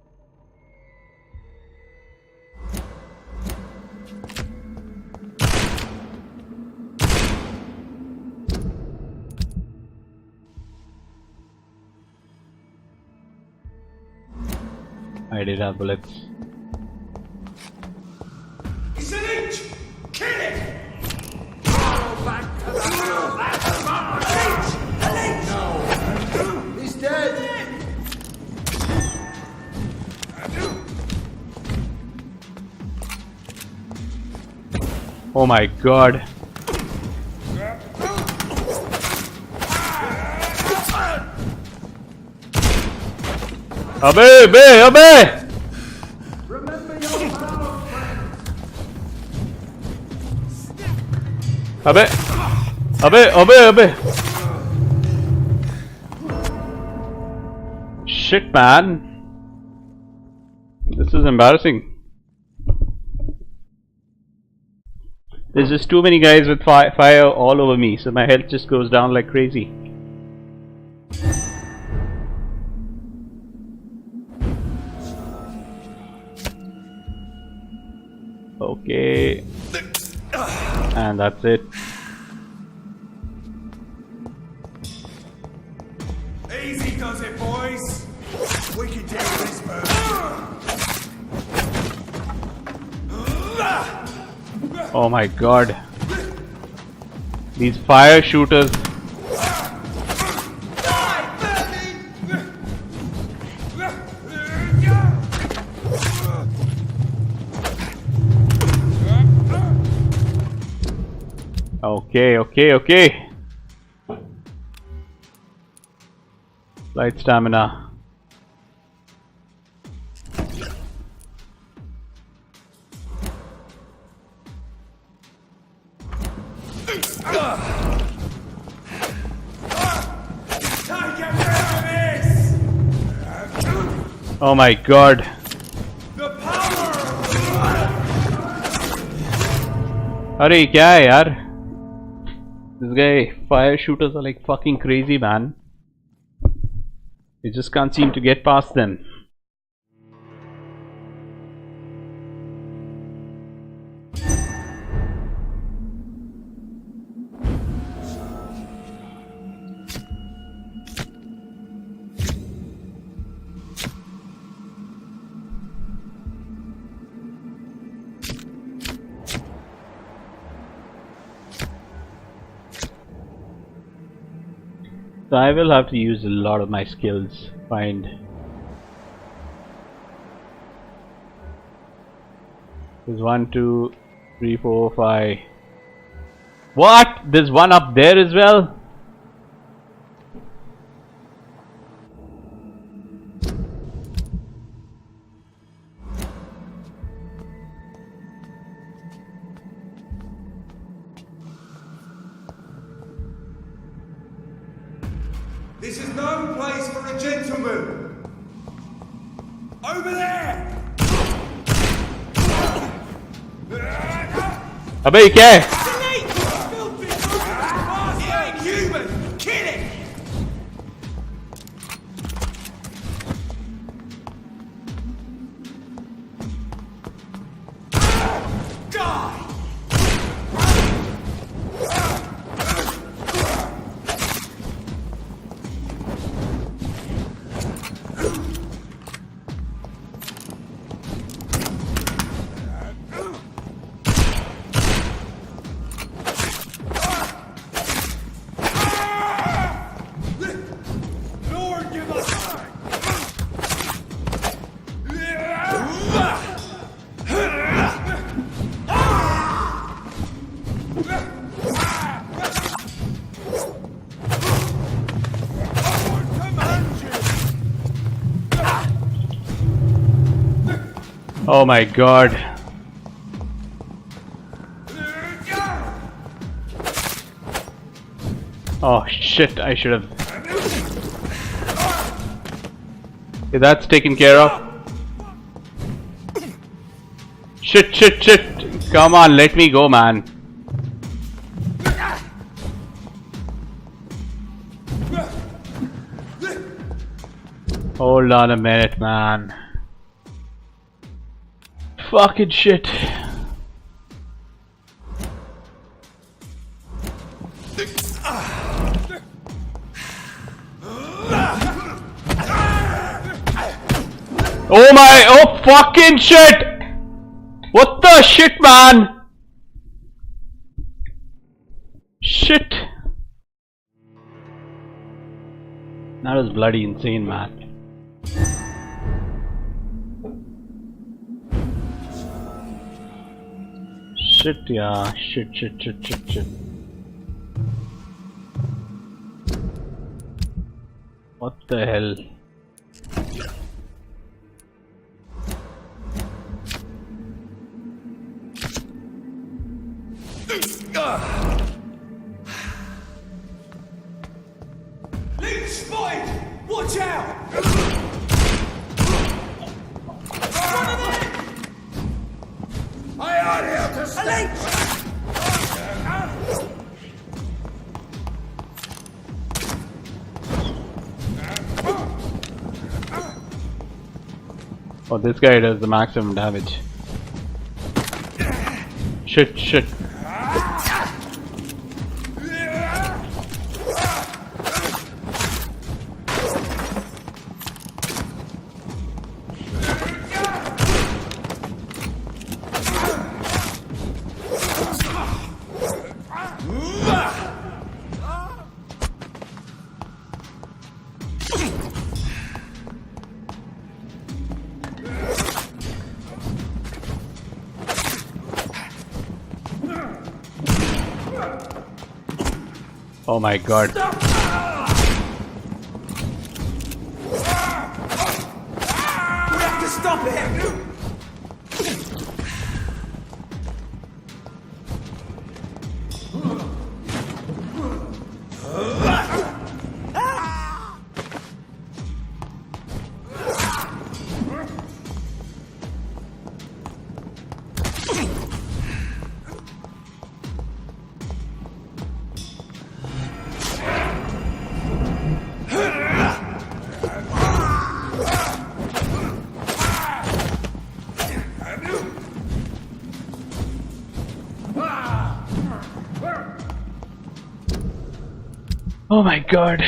I did have bullets. It's an inch! Kill it! Back to the mill. No. He's dead. Oh my god. Abe! Remember your vow, friends. Abe! Shit, man. This is embarrassing. There's just too many guys with fire all over me, so my health just goes down like crazy. Okay. And that's it. Easy does it, boys! We can deal with this bird. Oh my god. These fire shooters. Okay. Light stamina. Oh my god. The power! अरे क्या है यार? This guy, fire shooters are like fucking crazy, man. You just can't seem to get past them. So I will have to use a lot of my skills. Find. There's 1, 2, 3, 4, 5. What? There's one up there as well? This is no place for a gentleman. Over there! अबे ये क्या है? He ain't human! Kill him! Die! Lord, give us time! Oh my god. Oh shit, I should have. Okay, that's taken care of. Shit, shit, shit. Come on, let me go, man. Hold on a minute, man. Fucking shit. Oh my, oh fucking shit! What the shit, man? Shit. That was bloody insane, man. Shit, yeah, shit, shit, shit, shit, shit. What the hell? Leech spotted! Watch out! I are here to stay! Oh, this guy does the maximum damage. Shit, shit. Oh my god. We have to stop it! Oh my god.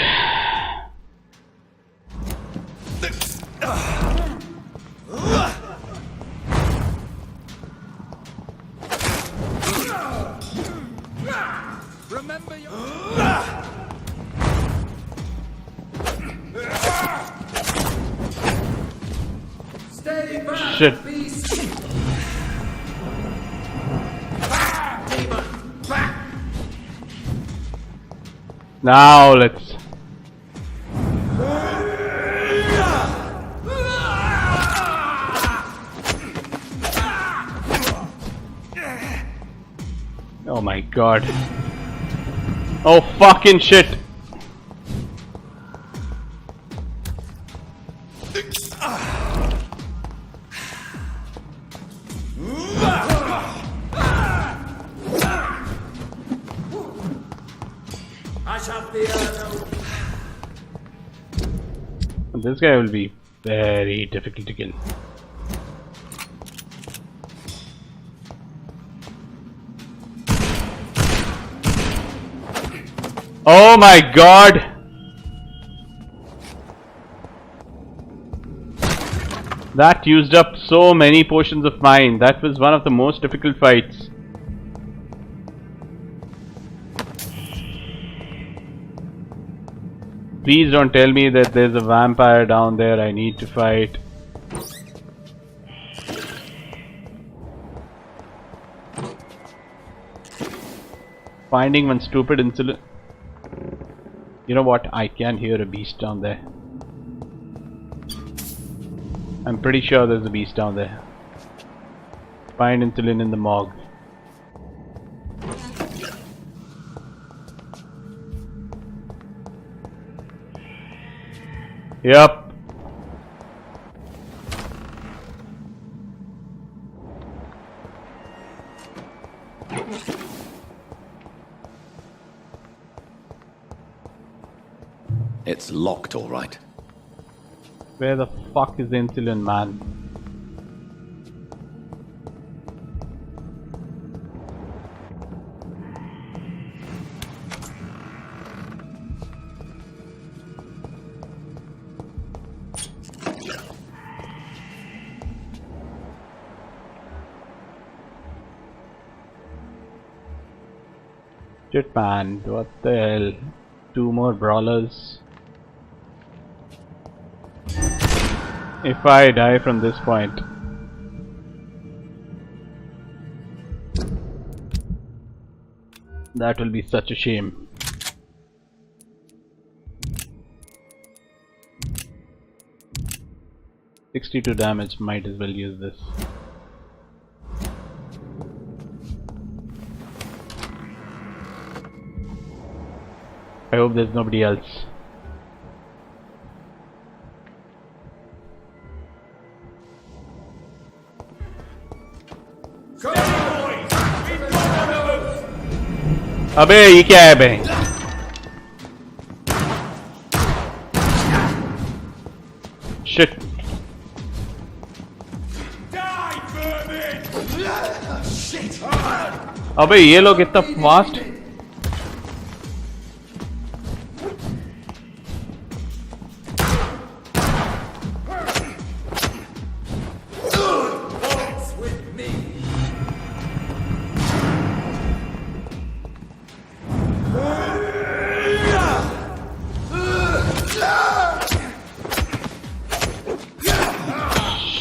Remember your... Stay back, Shit. beast! Demon, back! Now let's. Oh my god. Oh fucking shit. This guy will be very difficult to kill. Oh my god! That used up so many potions of mine. That was one of the most difficult fights. Please don't tell me that there's a vampire down there I need to fight. Finding one stupid insulin. You know what? I can hear a beast down there. I'm pretty sure there's a beast down there. Find insulin in the morgue. Yep. It's locked, all right. Where the fuck is the insulin, man? Shit, man, what the hell? 2 more brawlers. If I die from this point, that will be such a shame. $62 damage, might as well use this. I hope there's nobody else. अबे ये क्या है बे? Shit. अबे ये लोग इतना fast?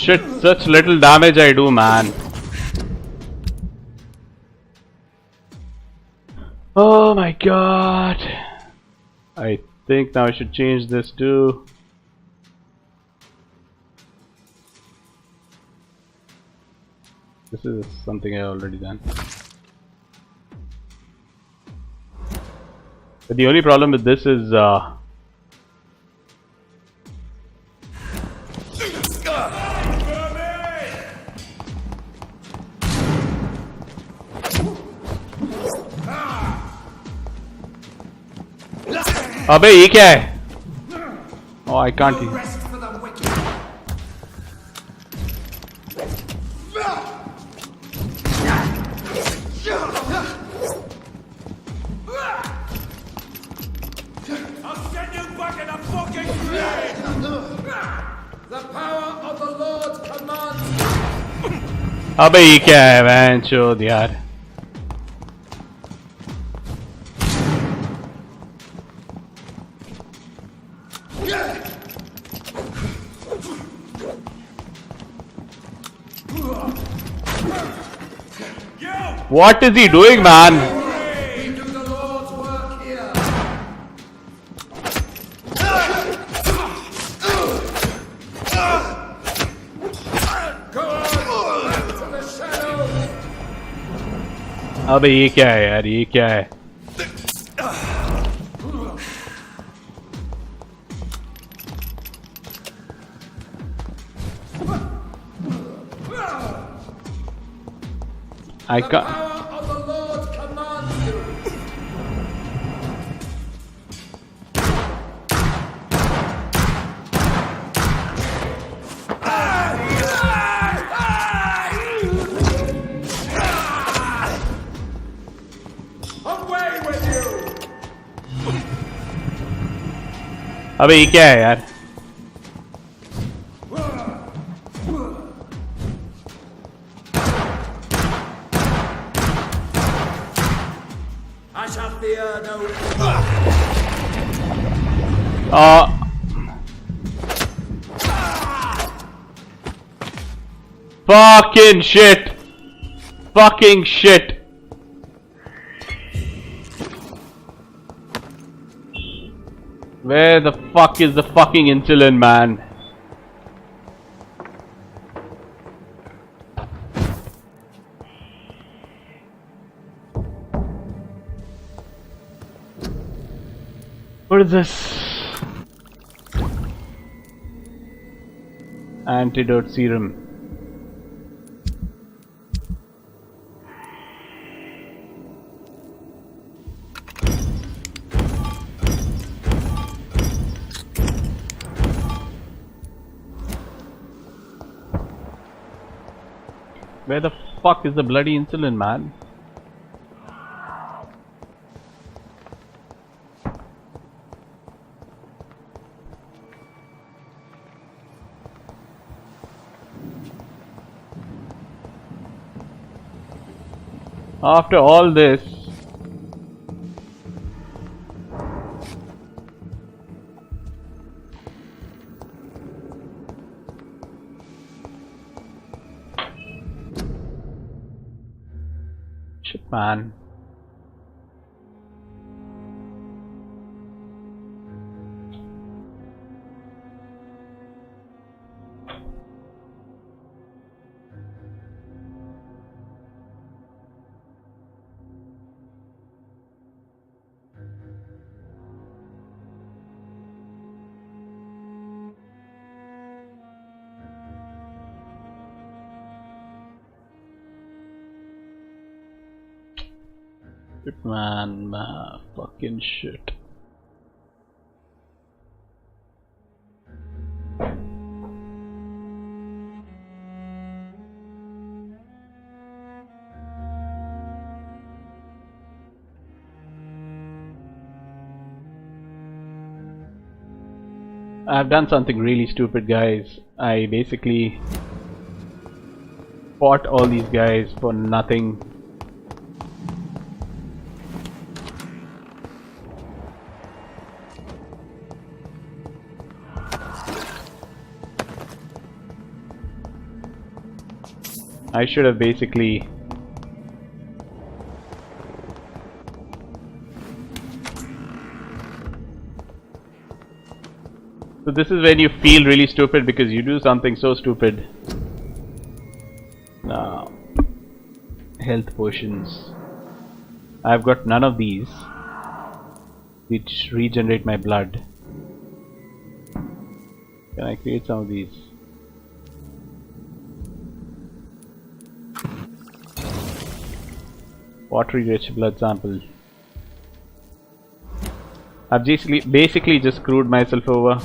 Shit, such little damage I do, man. Oh my god. I think now I should change this too. This is something I already done. But the only problem with this is अबे ये क्या है? Oh, I can't. I'll send you back in a fucking grave! The power of the Lord commands. अबे ये क्या है van चोद यार? What is he doing, man? We do the Lord's work here. Go on, back to the shadows. अबे ये क्या है यार? ये क्या है? I can't. Of the Lord commands you. अबे ये क्या है यार? I shall fear no. Fucking shit! Fucking shit! Where the fuck is the fucking insulin, man? What is this? Antidote serum. Where the fuck is the bloody insulin, man? After all this, shit, man. Shit, man, fucking shit. I've done something really stupid, guys. I basically fought all these guys for nothing. I should have basically So this is when you feel really stupid because you do something so stupid. Now, health potions. I've got none of these which regenerate my blood. Can I create some of these? Watery rich blood sample. I've basically just screwed myself over.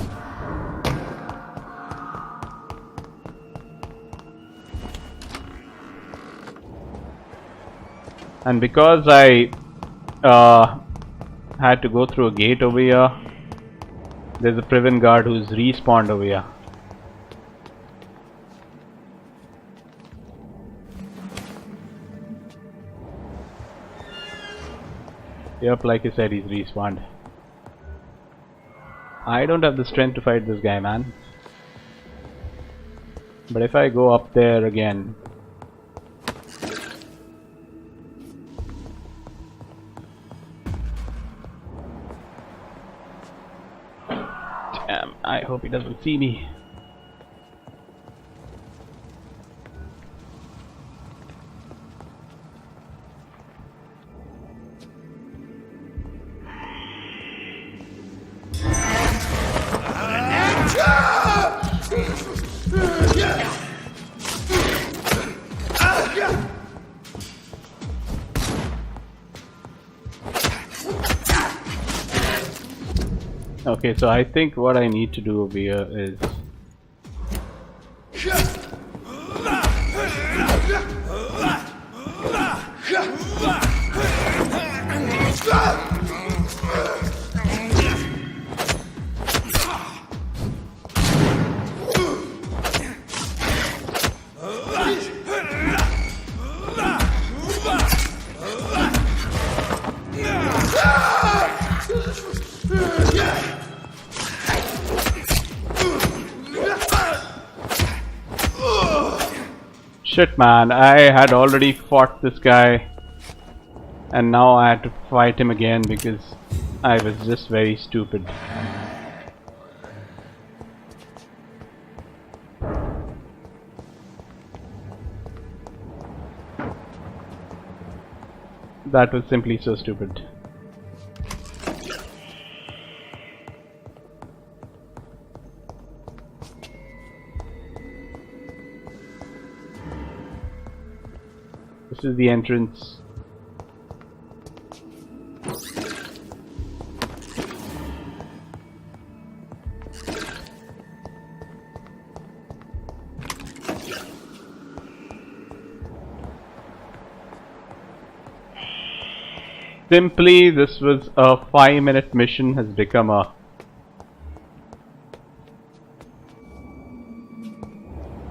And because I had to go through a gate over here, there's a prison guard who's respawned over here. Yep, like I said, he's respawned. I don't have the strength to fight this guy, man. But if I go up there again... Damn, I hope he doesn't see me. Okay, so I think what I need to do over here is Shit, man, I had already fought this guy and now I had to fight him again because I was just very stupid. That was simply so stupid. This is the entrance. Simply, this was a 5-minute mission has become a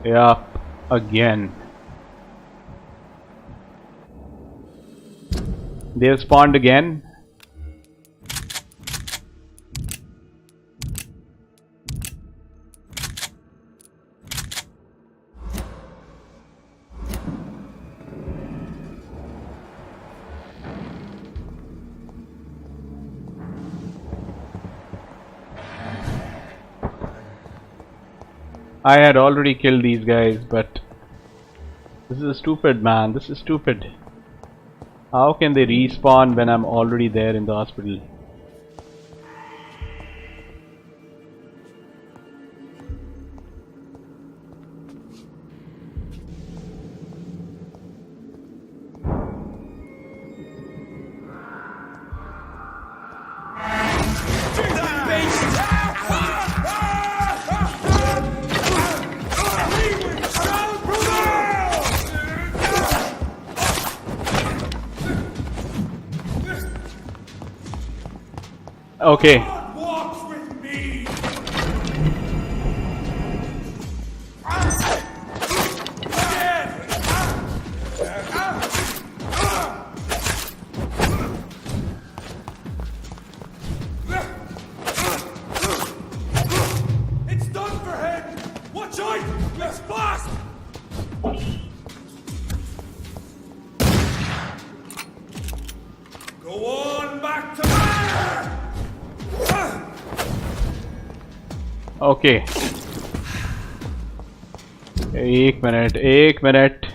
yup again. They have spawned again. I had already killed these guys, but this is stupid, man. This is stupid. How can they respawn when I'm already there in the hospital? Okay. Walk with me. It's done for him. Watch out! Let's fast. Go on back to manor. Okay. एक minute.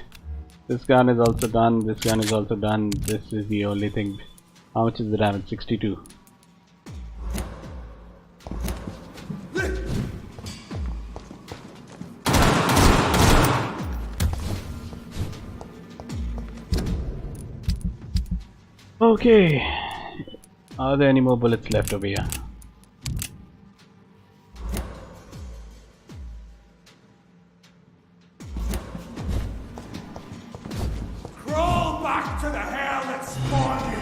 This gun is also done. This gun is also done. This is the only thing. How much is the damage? 62. Okay. Are there any more bullets left over here? Crawl back to the hell that spawned you.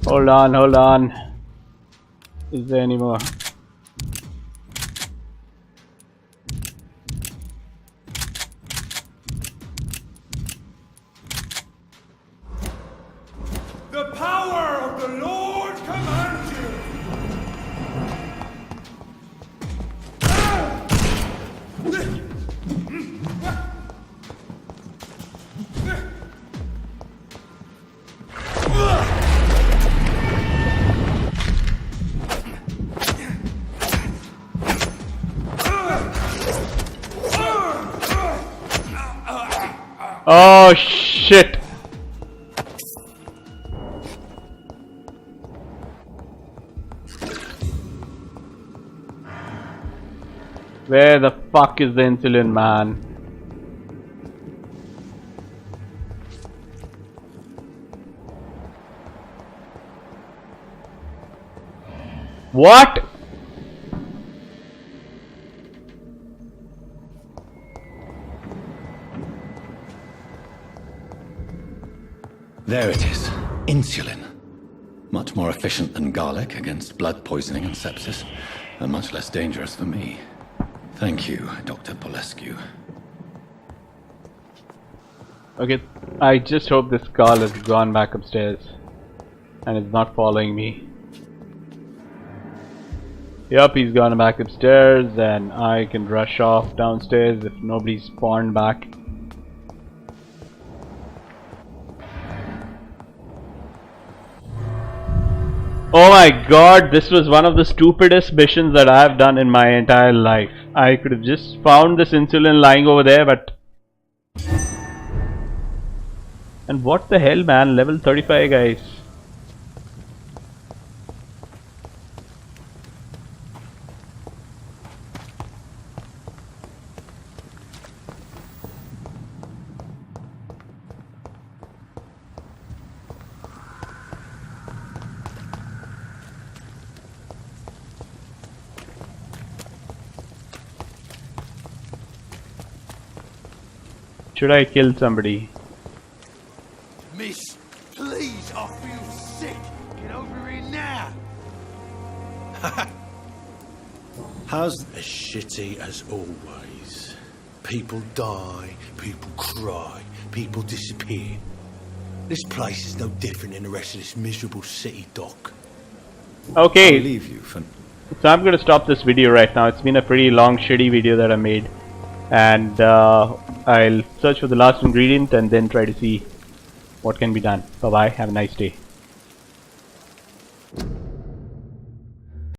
Hold on. Is there any more? The power of the Lord commands you. Oh shit! Where the fuck is the insulin, man? What? There it is. Insulin. Much more efficient than garlic against blood poisoning and sepsis, and much less dangerous for me. Thank you, Dr. Polescu. Okay, I just hope this call has gone back upstairs. and it's not following me. Yup, he's gone back upstairs, and I can rush off downstairs if nobody's spawned back. Oh my god, this was one of the stupidest missions that I have done in my entire life. I could have just found this insulin lying over there, but... And what the hell, man? Level 35, guys. Should I kill somebody? Miss, please, I feel sick. Get over here now. How's as shitty as always? People die, people cry, people disappear. This place is no different than the rest of this miserable city, Doc. Okay, I'll leave you for... so I'm gonna stop this video right now. It's been a pretty long, shitty video that I made. And I'll search for the last ingredient and then try to see what can be done. Bye bye, have a nice day.